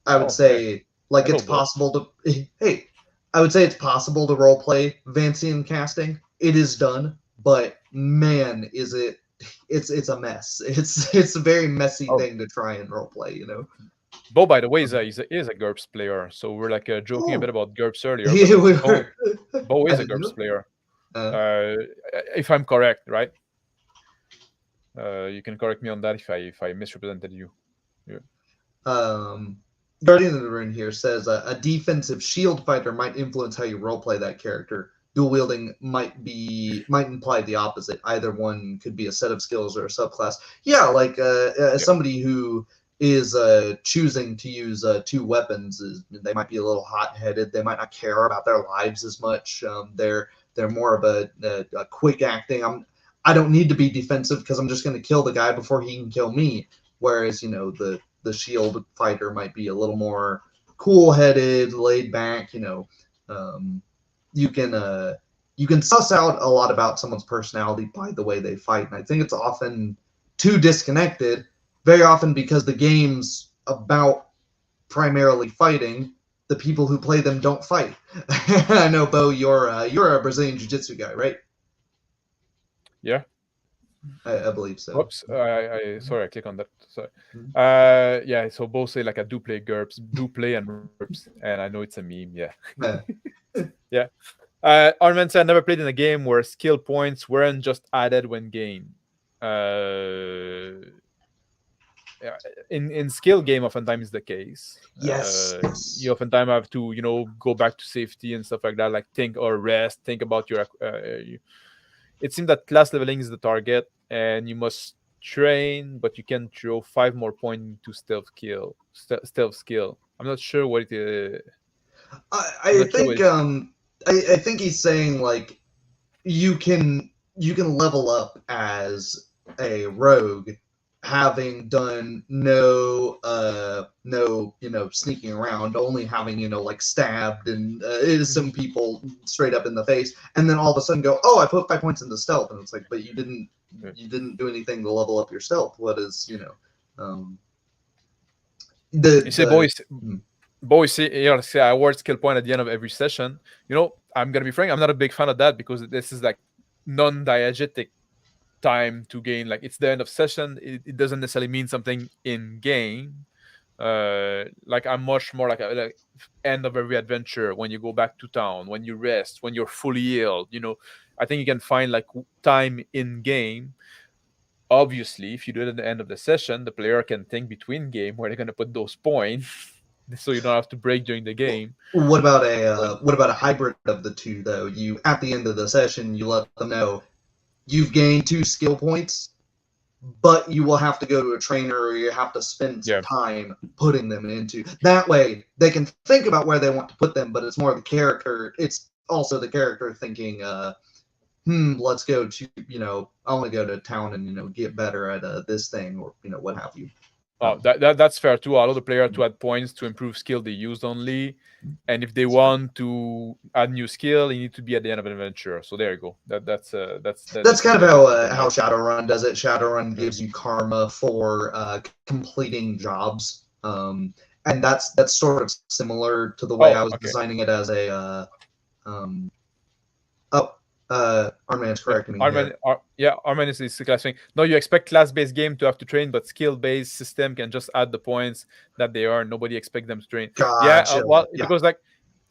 Oh, yeah. say, like, I it's hope though. possible to hey, I would say it's possible to role play Vancian casting. It is done, but man, is it's a mess. It's a very messy Oh, thing to try and role play. Bo, by the way, is a GURPS player. So we're like joking a bit Oh, about GURPS earlier, but yeah, we Bo were. Bo I is a didn't GURPS know. player. Uh, Uh, if I'm correct, right? You can correct me on that if I misrepresented you. Yeah. um, Guardian of the Rune here says a defensive shield fighter might influence how you roleplay that character. Dual wielding might imply the opposite. Either one could be a set of skills or a subclass. Yeah, like Yeah. somebody who is choosing to use two weapons, they might be a little hot-headed. They might not care about their lives as much. They're more of a quick acting. I don't need to be defensive because I'm just going to kill the guy before he can kill me. Whereas the shield fighter might be a little more cool-headed, laid back. Um, you can you can suss out a lot about someone's personality by the way they fight, and I think it's often too disconnected. Very often because the game's about primarily fighting, the people who play them don't fight. I know, Bo, you're a Brazilian Jiu-Jitsu guy, right? Yeah. I believe so. Whoops. I sorry, I click on that. Sorry. Mhm. Yeah. So both say like I do play GURPS, do play and GURPS, and I know it's a meme. Yeah. Uh, Yeah. Armin said, never played in a game where skill points weren't just added when gained. Yeah, in skill game, oftentimes is the case. yes. You oftentimes have to go back to safety and stuff like that, like think or rest, think about your. It seems that class leveling is the target, and you must train, but you can throw 5 more points to stealth skill. I'm not sure what it is. I'm I not sure what think it, I think he's saying like you can level up as a rogue having done no sneaking around, only having like stabbed and some people straight up in the face, and then all of a sudden go, oh, I put 5 points into stealth, and it's like, but you didn't do anything to level up your stealth. What is um you say, the boys. Boys say award skill point at the end of every session. I'm gonna be frank. I'm not a big fan of that because this is like non-diegetic time to gain. Like it's the end of session. It doesn't necessarily mean something in game. Like I'm much more like end of every adventure when you go back to town, when you rest, when you're fully healed. I think you can find like time in game. Obviously, if you do it at the end of the session, the player can think between game where they're gonna put those points, so you don't have to break during the game. But what about a hybrid of the two though? You at the end of the session you let them know you've gained 2 skill points, but you will have to go to a trainer or you have to spend yeah, time putting them into. That way they can think about where they want to put them, but it's more the character. It's also the character thinking, let's go to I want to go to town and get better at this thing or what have you. oh, Um, that's fair too. Allow the player to add points to improve skill they used only, and if they want to add new skill, you need to be at the end of an adventure. So there you go. That's That's kind something of I can think how about. Shadowrun does it. Shadowrun Yeah. gives you karma for completing jobs, and that's sort of similar to the way I Oh, was okay. designing it as a um oh Arman's Yeah, correcting me here. Arman is the class thing. No, you expect class-based game to have to train, but skill-based system can just add the points that they are. Nobody expects them to train. Yeah, Gotcha. well, Yeah. because like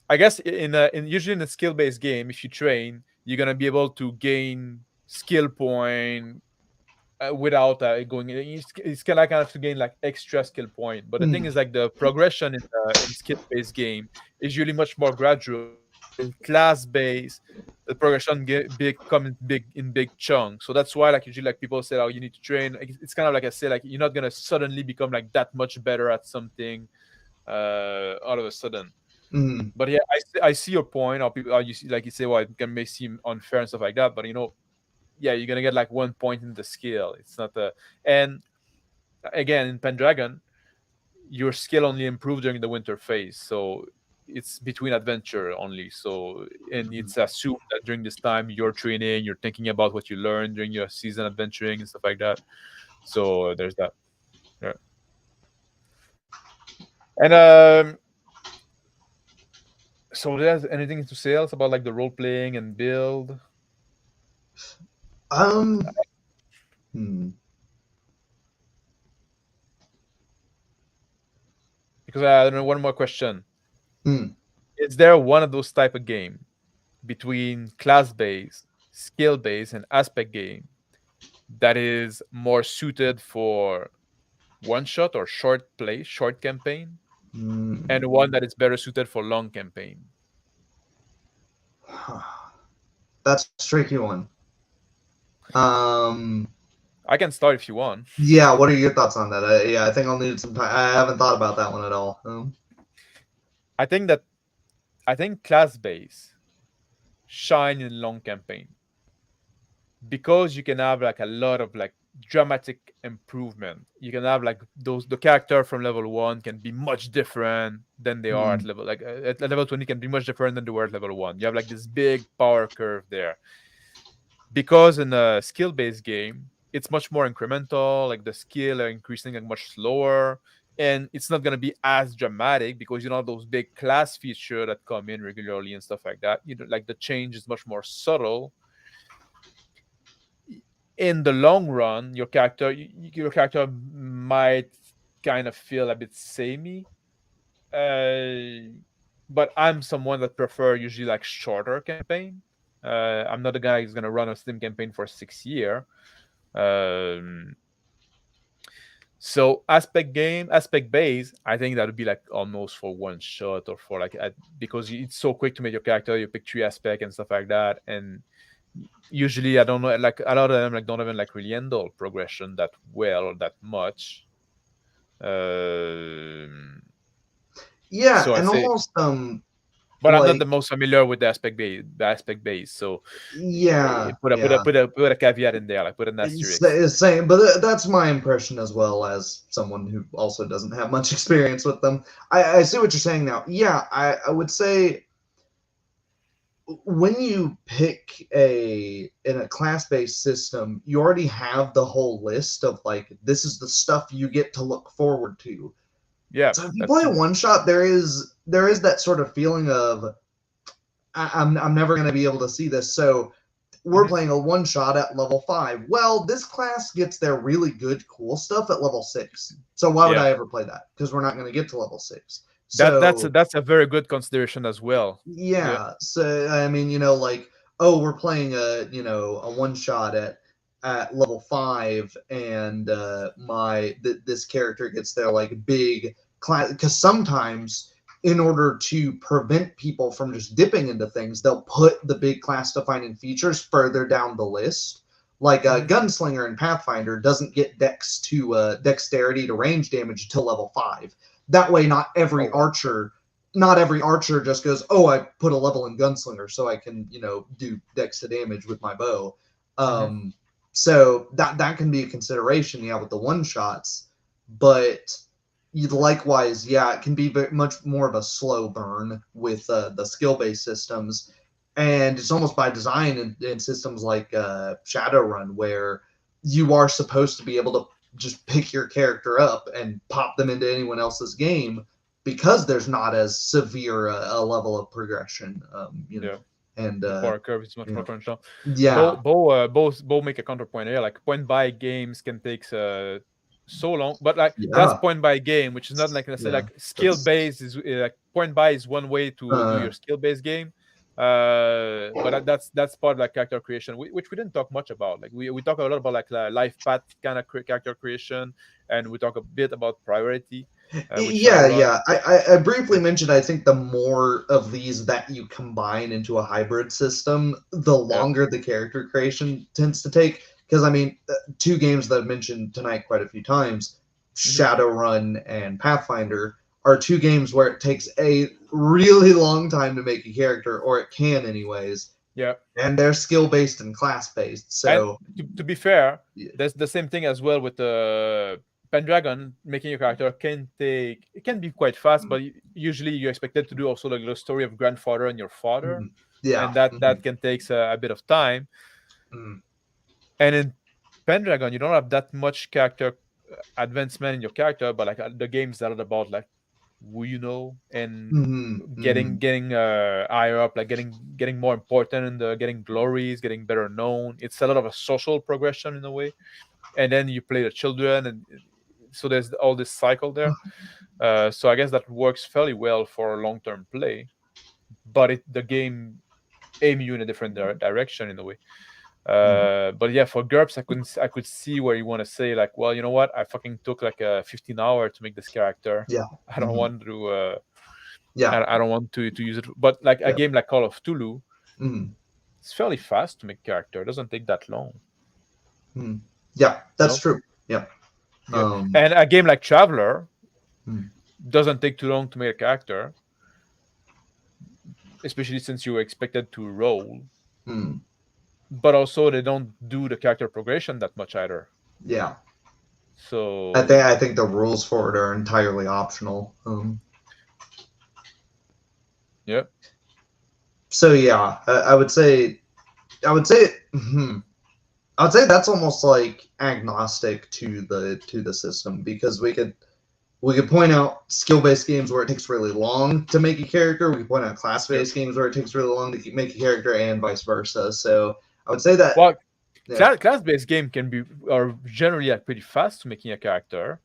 I guess in usually in a skill-based game, if you train, you're gonna be able to gain skill point without going. It's kind of to gain like extra skill point. But the thing Mm, is, like the progression in skill-based game is usually much more gradual. In class-based, the progression comes big chunks. So that's why like usually like people say, oh, you need to train. Like, it's kind of like I say, like you're not gonna suddenly become like that much better at something all of a sudden. mm, But yeah, I see your point. Or people, you see, like you say, well, it may seem unfair and stuff like that. But yeah, you're gonna get like 1 point in the skill. It's not a and again in Pendragon, your skill only improves during the winter phase, so it's between adventure only. So and mm. it's assumed that during this time you're training, you're thinking about what you learned during your season adventuring and stuff like that. So there's that. Yeah. And so there's anything to say else about like the role playing and build? Um. Hmm. Because I don't know, one more question. Hmm. Is there one of those type of game between class based, skill based, and aspect game that is more suited for one shot or short play, short campaign, Hmm. and one that is better suited for long campaign? That's a tricky one. Um. I can start if you want. Yeah. What are your thoughts on that? Yeah, I think I'll need some time. I haven't thought about that one at all. I think that I think class base shine in long campaign because you can have like a lot of like dramatic improvement. You can have like those the character from level 1 can be much different than they are Hmm. at level like at level 20 can be much different than they were at level 1. You have like this big power curve there. Because in a skill based game, it's much more incremental, like the skill are increasing like much slower, and it's not going to be as dramatic because you know those big class feature that come in regularly and stuff like that. Like the change is much more subtle. In the long run, your character might kind of feel a bit samey. But I'm someone that prefer usually like shorter campaign. I'm not a guy who's gonna run a Steam campaign for 6 year. Um, so aspect base, I think that would be like almost for one shot or for like because it's so quick to make your character. You pick 3 aspect and stuff like that, and usually I don't know, like a lot of them like don't even like really handle progression that well or that much. Um, Yeah, so I and say, almost but I'm not like the most familiar with the aspect base. So yeah, yeah. put a caveat in there, like put an asterisk. It's same, but that's my impression as well as someone who also doesn't have much experience with them. I see what you're saying now. Yeah, I would say when you pick in a class-based system, you already have the whole list of like this is the stuff you get to look forward to. Yeah, So if you that's play a true. one shot, there is that sort of feeling of I'm never going to be able to see this. So we're Hmm. playing a one shot at level 5. Well, this class gets their really good, cool stuff at level 6. So why would Yeah, I ever play that? Because we're not going to get to level 6. that's a, So that's a very good consideration as well. Yeah, yeah. So I mean, like, oh, we're playing a one shot at level 5, and this character gets their like big class, because sometimes in order to prevent people from just dipping into things, they'll put the big class defining features further down the list. Like a hmm. gunslinger in Pathfinder doesn't get dexterity to range damage until level 5. That way, Oh wow. not every archer just goes, "Oh, I put a level in gunslinger so I can, do dex to damage with my bow." Hmm. Um, so that can be a consideration, yeah, with the one shots, but likewise, yeah, it can be very much more of a slow burn with the skill based systems, and it's almost by design in systems like Shadowrun, where you are supposed to be able to just pick your character up and pop them into anyone else's game, because there's not as severe a level of progression. Yeah. And The power curve is much you more know, crunched down. yeah, Both make a counterpoint here. Like point by games can take so long, but like that's yeah, point by game, which is not like, let's say, yeah. like skill That's based is like point by is one way to do your skill based game. But that's part of like character creation, which we didn't talk much about. Like we talk a lot about like life path kind of character creation, and we talk a bit about priority with yeah, Shadowrun. yeah. I briefly mentioned I think the more of these that you combine into a hybrid system, the Yeah. longer the character creation tends to take. Because I mean, two games that I've mentioned tonight quite a few times, Hmm. Shadowrun and Pathfinder, are two games where it takes a really long time to make a character, or it can anyways, Yeah. and they're skill based and class based. And So to be fair, yeah. there's the same thing as well with the Pendragon. Making a character it can be quite fast, but usually you're expected to do also like the story of grandfather and your father, Mhm. Yeah. and that can take a bit of time. Mhm. And in Pendragon, you don't have that much character advancement in your character, but like the game's a lot about like who you know and Mhm. Mhm. getting higher up, like getting more important and getting glories, getting better known. It's a lot of a social progression in a way, and then you play the children, and so there's all this cycle there. So I guess that works fairly well for long-term play, but the game aim you in a different direction in a way. Mhm. But yeah, for GURPS, I could see where you want to say like, well, you know what? I fucking took like a 15 hour to make this character. Yeah. I don't Mhm. want to. Yeah. I don't want to use it. But like a Yeah. game like Call of Cthulhu, Mhm. it's fairly fast to make character. It doesn't take that long. Mhm. Yeah, that's No. true. Yeah. Yeah. Um, And a game like Traveler mm, doesn't take too long to make a character, especially since you were expected to roll. mm, But also they don't do the character progression that much either. yeah. I So think the rules for it are entirely optional. yeah. So yeah, I would say I would say that's almost like agnostic to the system because we could point out skill based games where it takes really long to make a character. We could point out class Yeah. based games where it takes really long to make a character, and vice versa. So I would say that Well, yeah, class-based game can be are generally like pretty fast to making a character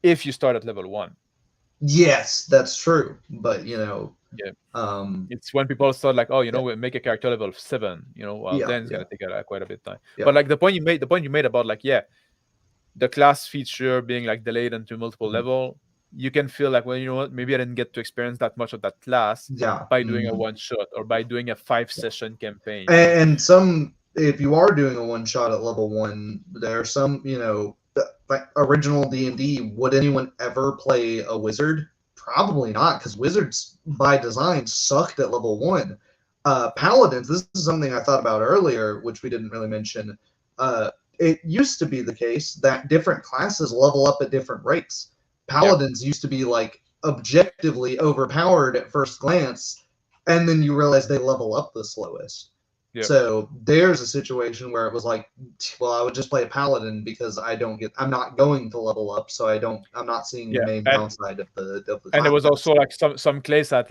if you start at level one. yes, that's true. But Yeah, um, it's when people start like, oh, yeah, we make a character level 7. Well, yeah, then it's yeah, gonna take quite a bit of time. yeah. But like the point you made about like, yeah, the class feature being like delayed into multiple Mhm. level, you can feel like, well, you know what, maybe I didn't get to experience that much of that class Yeah. by doing a Mhm. one shot or by doing a 5 session campaign. And some, if you are doing a one shot at level one, there are some, like original D&D. Would anyone ever play a wizard? Probably not, because wizards by design sucked at level one. Paladins. This is something I thought about earlier, which we didn't really mention. It used to be the case that different classes level up at different rates. Yeah, Paladins used to be like objectively overpowered at first glance, and then you realize they level up the slowest. yeah. So there's a situation where it was like, well, I would just play a paladin because I'm not going to level up, so I'm not seeing the Yeah, main downside of the and there was class. also like some class at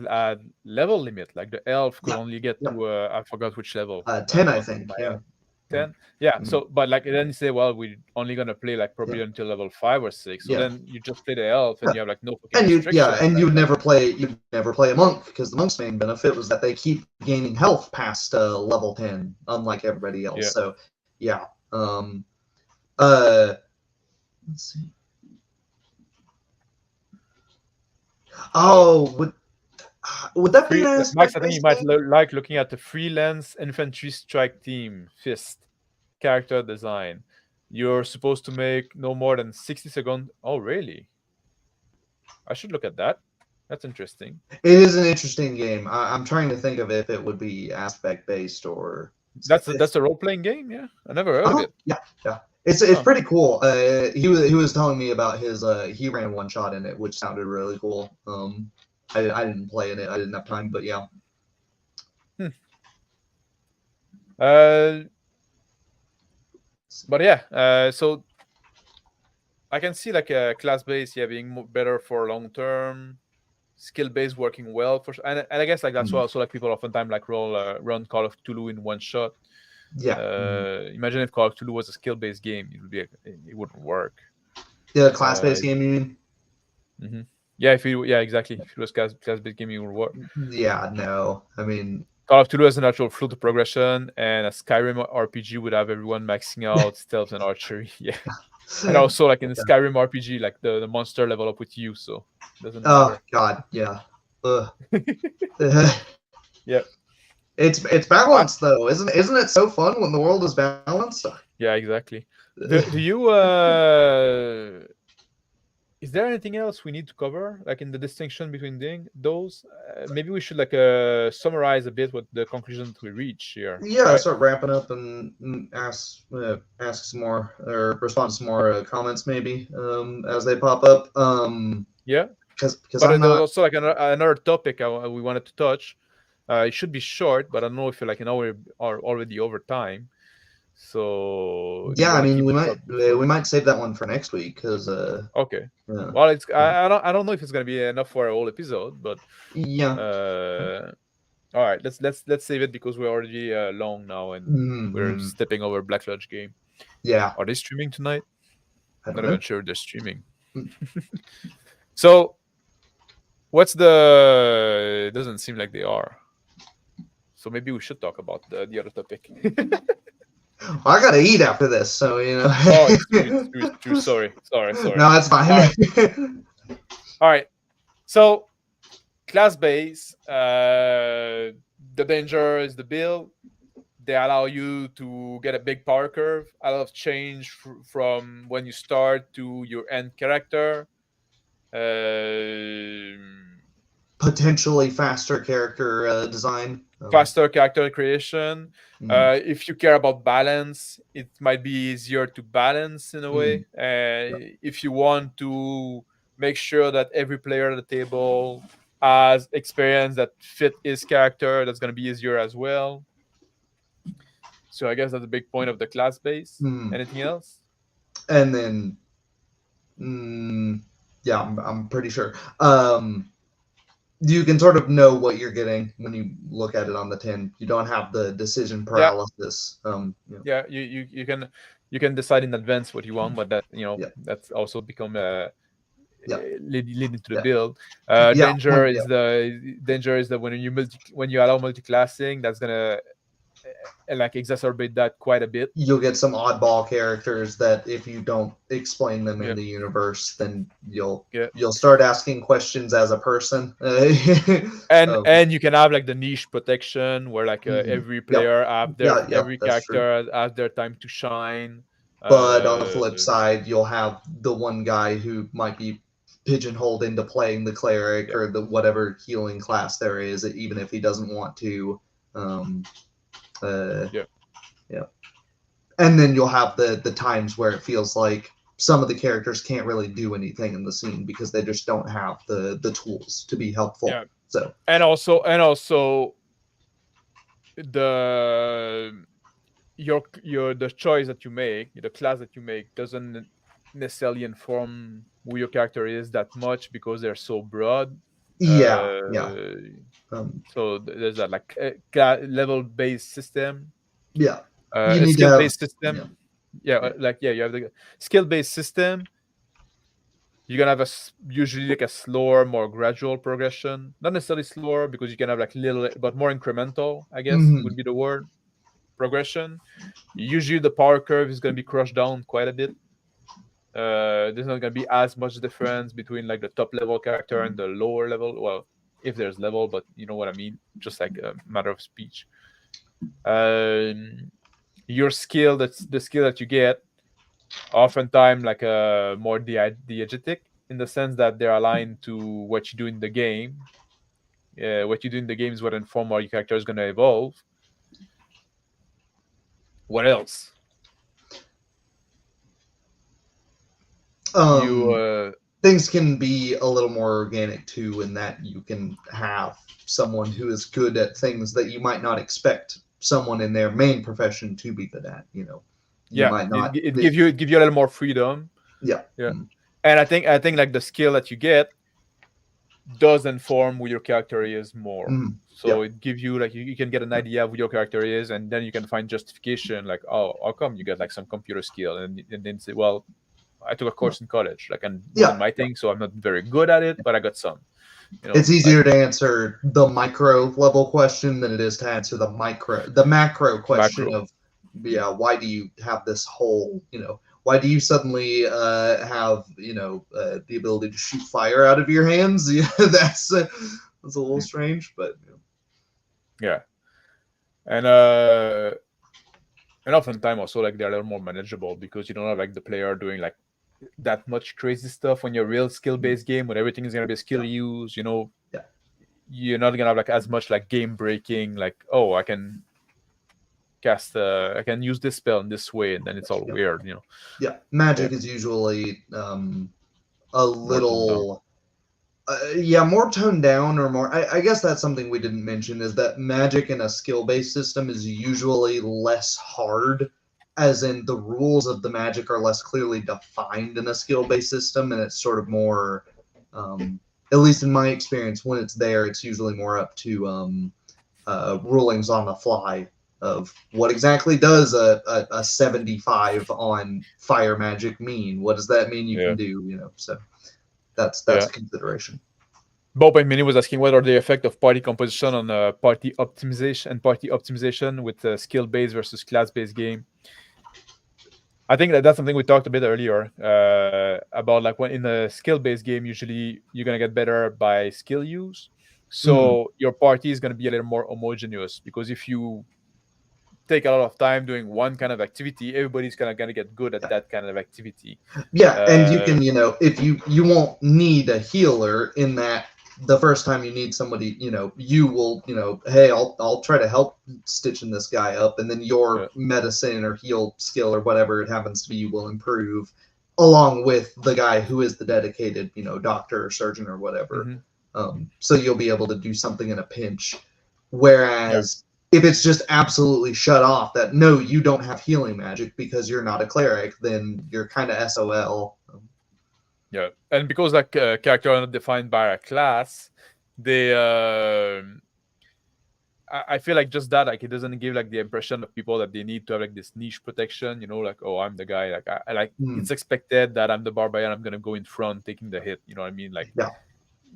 level limit. Like the elf could Yeah, only get yeah. to I forgot which level. 10, I On top of think. my Yeah, head, yeah, 10. Yeah. mhm, So, but like then you say, well, we're only gonna play like yeah, probably until level 5 or 6. So yeah, then you just play the elf, and yeah. you have like no fucking restriction. And And like you'd never play a monk because the monk's main benefit was that they keep gaining health past level 10, unlike everybody else. yeah, So yeah. Uh, let's see. Oh, would that be an free Max. I think you aspect-based might game? like looking at the freelance infantry strike team fist character design. You're supposed to make no more than 60 seconds. Oh, really? I should look at that. That's interesting. It is an interesting game. I'm trying to think of if it would be aspect-based or That's a role playing game. Yeah, I never heard of it. yeah, yeah. It's Oh, pretty cool. He was telling me about his he ran one shot in it, which sounded really cool. I didn't play in it. I didn't have time, but yeah. hmm. Uh, but yeah. So I can see like a class base, yeah, being better for long term. skill based working well for and I guess like that's why Mm. also like people oftentimes like run Call of Cthulhu in one shot. Yeah. Imagine if Call of Cthulhu was a skill based game, it wouldn't work. Yeah, class Uh, based game, you mean? hmm Yeah, yeah, exactly. If it was class based game, it would work. Yeah, no. I mean, Call of Cthulhu has a natural flow to progression, and a Skyrim RPG would have everyone maxing out stealth and archery. Yeah, and also like in the Skyrim RPG, like the monster level up with you, so it doesn't oh matter. god, yeah. Ugh. Yeah. It's I, balanced though, isn't it so fun when the world is balanced? yeah, exactly. Do you is there anything else we need to cover, like in the distinction between those? Maybe we should like summarize a bit what the conclusion that we reach here, Yeah, right? start wrapping up and ask some more or respond to some more comments maybe as they pop up. Yeah, Because but I'm there's not. also like another topic we wanted to touch. It should be short, but I don't know if you're like an hour or already over time. So do you Yeah, I want to mean keep it up before? we might save that one for next week because Okay. yeah, Well, it's I don't know if it's gonna be enough for a whole episode, but yeah. all right, let's save it because we're already long now and we're Mm-hmm. stepping over Black Lodge game. Yeah, Are they streaming tonight? I don't Not know. even sure they're streaming. So what's the? It doesn't seem like they are. So maybe we should talk about the other topic. Well, I gotta eat after this, so you know. Oh, it's true. It's true. It's true. Sorry. Sorry. Sorry. No, it's fine. All right. All right. So class base. The danger is the build. They allow you to get a big power curve. A lot of change from when you start to your end character. Potentially faster character design. Faster character creation. Mm, If you care about balance, it might be easier to balance in a mm, way. If you want to make sure that every player at the table has experience that fit his character, that's going to be easier as well. So I guess that's a big point of the class base. mm. Anything else? And then, yeah, I'm pretty sure. You can sort of know what you're getting when you look at it on the tin. You don't have the decision Yeah, paralysis. yeah. You can decide in advance what you want, but that Yeah, that's also become yeah, leading to the yeah, build. yeah, yeah. Danger is that when you allow multi-classing, that's gonna like exacerbate that quite a bit. You'll get some oddball characters that if you don't explain them in Yeah, the universe, then yeah. you'll start asking questions as a person. And you can have like the niche protection where like every Yep, player have their yeah, yep, every that's true. character has their time to shine. But on the Uh, flip side, you'll have the one guy who might be pigeonholed into playing the cleric yeah, or the whatever healing class there is, even if he doesn't want to. Um, uh, yeah, yeah, and then you'll have the times where it feels like some of the characters can't really do anything in the scene because they just don't have the tools to be helpful. yeah. So And also the the choice that you make, the class that you make doesn't necessarily inform who your character is that much because they're so broad. yeah, yeah, um, So there's that like level based system, yeah. You a need to skill have based system. yeah, Yeah, yeah. like yeah, you have the skill based system. You're gonna have usually like a slower, more gradual progression. Not necessarily slower because you can have like little, but more incremental. I guess Mm-hmm. would be the word progression. Usually the power curve is gonna be crushed down quite a bit. There's not gonna be as much difference between like the top level character and the lower level. Well, if there's level, but you know what I mean. Just like a matter of speech. Your skill, that's the skill that you get, oftentimes like more diegetic in the sense that they're aligned to what you do in the game. What you do in the game is what inform how your character is going to evolve. What else? You Things can be a little more organic too, in that you can have someone who is good at things that you might not expect someone in their main profession to be good at. You yeah, might not. it give you a little more freedom. Yeah. Yeah, and I think like the skill that you get does inform who your character is more. Mm, So yep. it gives you like you can get an idea of who your character is, and then you can find justification like, oh, how come you get like some computer skill, and then say, well, I took a course in college, like, and wasn't Yeah. my thing, so I'm not very good at it, but I got some, It's like easier to answer the micro level question than it is to answer the macro question macro. of, yeah, why do you have this whole, why do you suddenly have, the ability to shoot fire out of your hands? Yeah, that's a little Mm. strange, but Yeah, and oftentimes also like they're a little more manageable because you don't have like the player doing like that much crazy stuff when you're a real skill mm, based game when everything is gonna be skill yeah, use. yeah, You're not gonna have like as much like game breaking, like, oh, I can I can use this spell in this way, and then it's all yeah, weird. yeah. Yeah, Magic is usually a more toned down. little yeah, more toned down or more. I guess that's something we didn't mention is that magic in a skill based system is usually less hard, as in the rules of the magic are less clearly defined in a skill based system, and it's sort of more, at least in my experience, when it's there, it's usually more up to rulings on the fly of what exactly does a 75 on fire magic mean? What does that mean you can Yeah, do? So that's yeah. a consideration. Bob and Minnie was asking what are the effect of party composition on party optimization with a skill based versus class based game. I think that's something we talked a bit earlier about like when in a skill based game, usually you're gonna get better by skill use. Mm. So your party is gonna be a little more homogeneous because if you take a lot of time doing one kind of activity, everybody's kind of gonna get good at Yeah, that kind of activity. yeah, and you Uh, can, if you won't need a healer in that the first time you need somebody, you will, hey, I'll try to help stitching this guy up, and then yeah. your medicine or heal skill or whatever it happens to be will improve, along with the guy who is the dedicated, doctor or surgeon or whatever. Hmm. So you'll be able to do something in a pinch. Yeah. Whereas if it's just absolutely shut off that no, you don't have healing magic because you're not a cleric, then you're kind of SOL. Yeah, and because like character are not defined by a class, they I feel like just that like it doesn't give like the impression of people that they need to have like this niche protection. Like, oh, I'm the guy. Like I like Hmm. it's expected that I'm the barbarian. I'm gonna go in front taking the hit. You know what I mean? Like Yeah.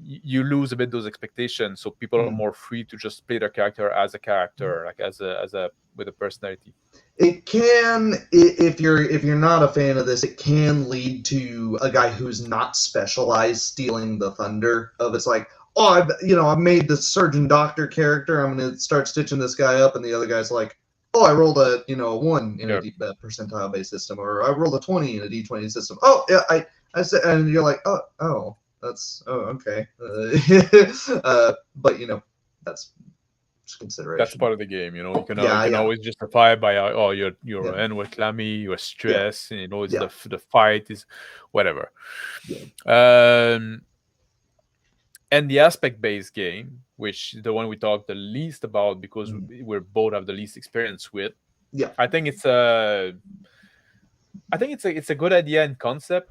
you lose a bit those expectations, so people are Hmm. more free to just play their character, like as a with a personality. It can, if you're not a fan of this, it can lead to a guy who's not specialized stealing the thunder of it's like, oh, I've made the surgeon doctor character. I'm gonna start stitching this guy up, and the other guy's like, oh, I rolled a 1 in a Yeah, percentile based system, or I rolled a 20 in a D20 system. Oh yeah, I said, and you're like, that's okay, but that's just that's consideration. part of the game. You Yeah, can yeah, always justify by oh you're yeah, in with clammy, you're yeah, stressed. It's yeah, the fight is whatever. yeah. Um, and the aspect based game, which is the one we talked the least about because Mm. we're both have the least experience with. Yeah. I think it's a good idea in concept.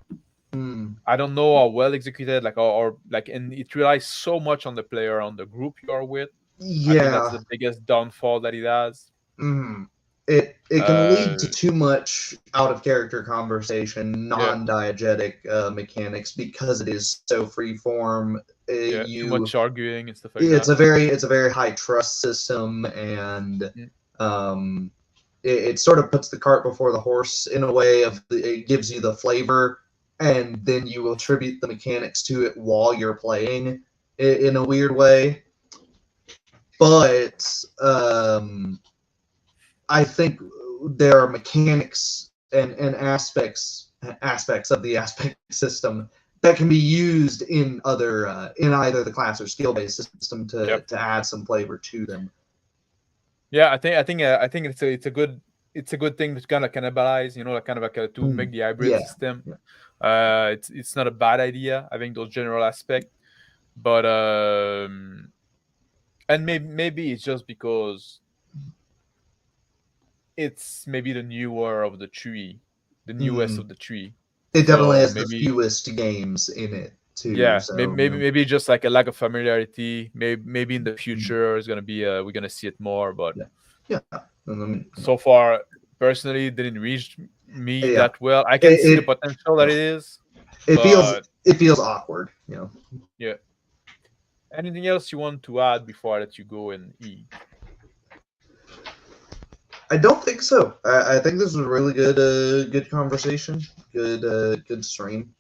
Mm. I don't know how well executed, like or like, and it relies so much on the player, on the group you are with. I think that's Yeah. the biggest downfall that it has. Mm. It can lead to Uh, too much out of character conversation, yeah, non-diegetic mechanics because it is so free form. yeah, too You much arguing and stuff like it's that. a very high trust system, and Mm, um, it sort of puts the cart before the horse in a way of it gives you the flavor, and then you attribute the mechanics to it while you're playing in a weird way. But I think there are mechanics and aspects of the aspect system that can be used in either the class or skill based system to yep. add some flavor to them. Yeah, I think it's a good thing to kind of cannibalize, like kind of like to Mm, make the hybrid yeah, system. yeah. It's not a bad idea. I think those general aspect, but and maybe it's just because it's maybe the newer of the tree, the newest Mm. of the tree. It definitely So has the maybe fewest games in it too. Yeah, So maybe just like a lack of familiarity. Maybe in the future it's gonna be we're gonna see it more, but yeah, yeah. And then, so far personally it didn't reach me yeah, that well. I can see the it, potential that it is, it feels but it feels awkward. yeah. Anything else you want to add before I let you go and eat? I don't think so. I think this was a really good conversation, good stream.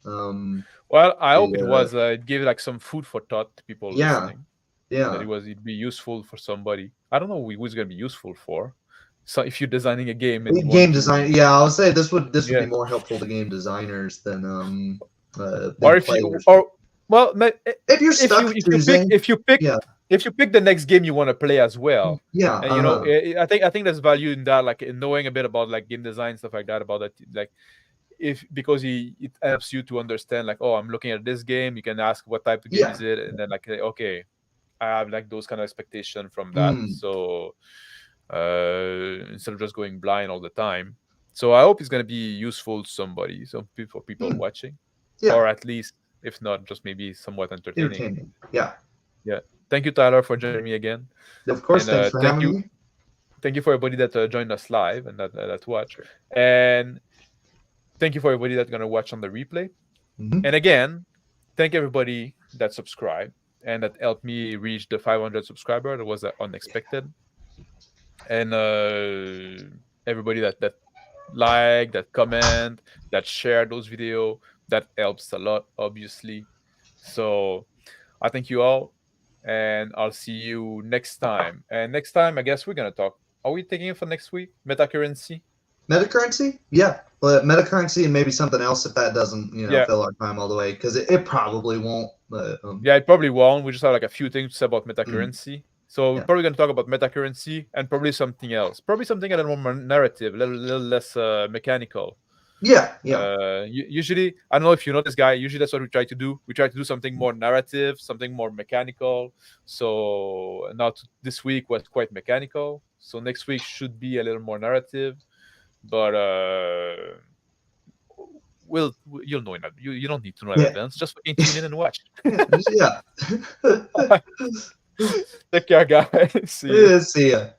Well, I hope it The was it gave like some food for thought to people yeah, listening. That yeah. it'd be useful for somebody. I don't know who's gonna be useful for. So if you're designing a game and you want Game to, design. Yeah, I'll say this would be yeah, more helpful to game designers or than if you players. or well, If you're stuck choosing, yeah, if you pick the next game you want to play as well, yeah, and I think there's value in that, like in knowing a bit about like game design stuff like that about that, like if because it helps you to understand like, oh, I'm looking at this game, you can ask what type of game yeah. is it, and then like okay, I have like those kind of expectation from that, Mm, so instead of just going blind all the time. So I hope it's gonna be useful to somebody, for people mm, watching, yeah, or at least if not, just maybe somewhat entertaining. entertaining. Yeah, Yeah. Thank you, Tyler, for joining me again, of and course. Thanks for having me. thank you for everybody that joined us live and that watch, Sure. and thank you for everybody that's gonna watch on the replay. Hmm. And again, thank everybody that subscribed and that helped me reach the 500 subscriber. That was unexpected. And everybody that like, that comment, that share those video, that helps a lot, obviously. So I thank you all, and I'll see you next time. And next time, I guess we're gonna talk. Are we taking it for next week? Metacurrency? Metacurrency, yeah, but metacurrency and maybe something else if that doesn't Yeah. fill our time all the way because it probably won't. But Yeah, it probably won't. We just have like a few things to say about mm, metacurrency. So we're yeah, probably going to talk about metacurrency and probably something else. Probably something a little more narrative, little less mechanical. yeah, yeah, Usually, I don't know if you know this guy. Usually, that's what we try to do. We try to do something more narrative, something more mechanical. So now this week was quite mechanical. So next week should be a little more narrative. But you'll know in that. You don't need to know in yeah, advance. Just fucking tune in and watch. yeah. Take care, guys. See you. Yeah. See ya.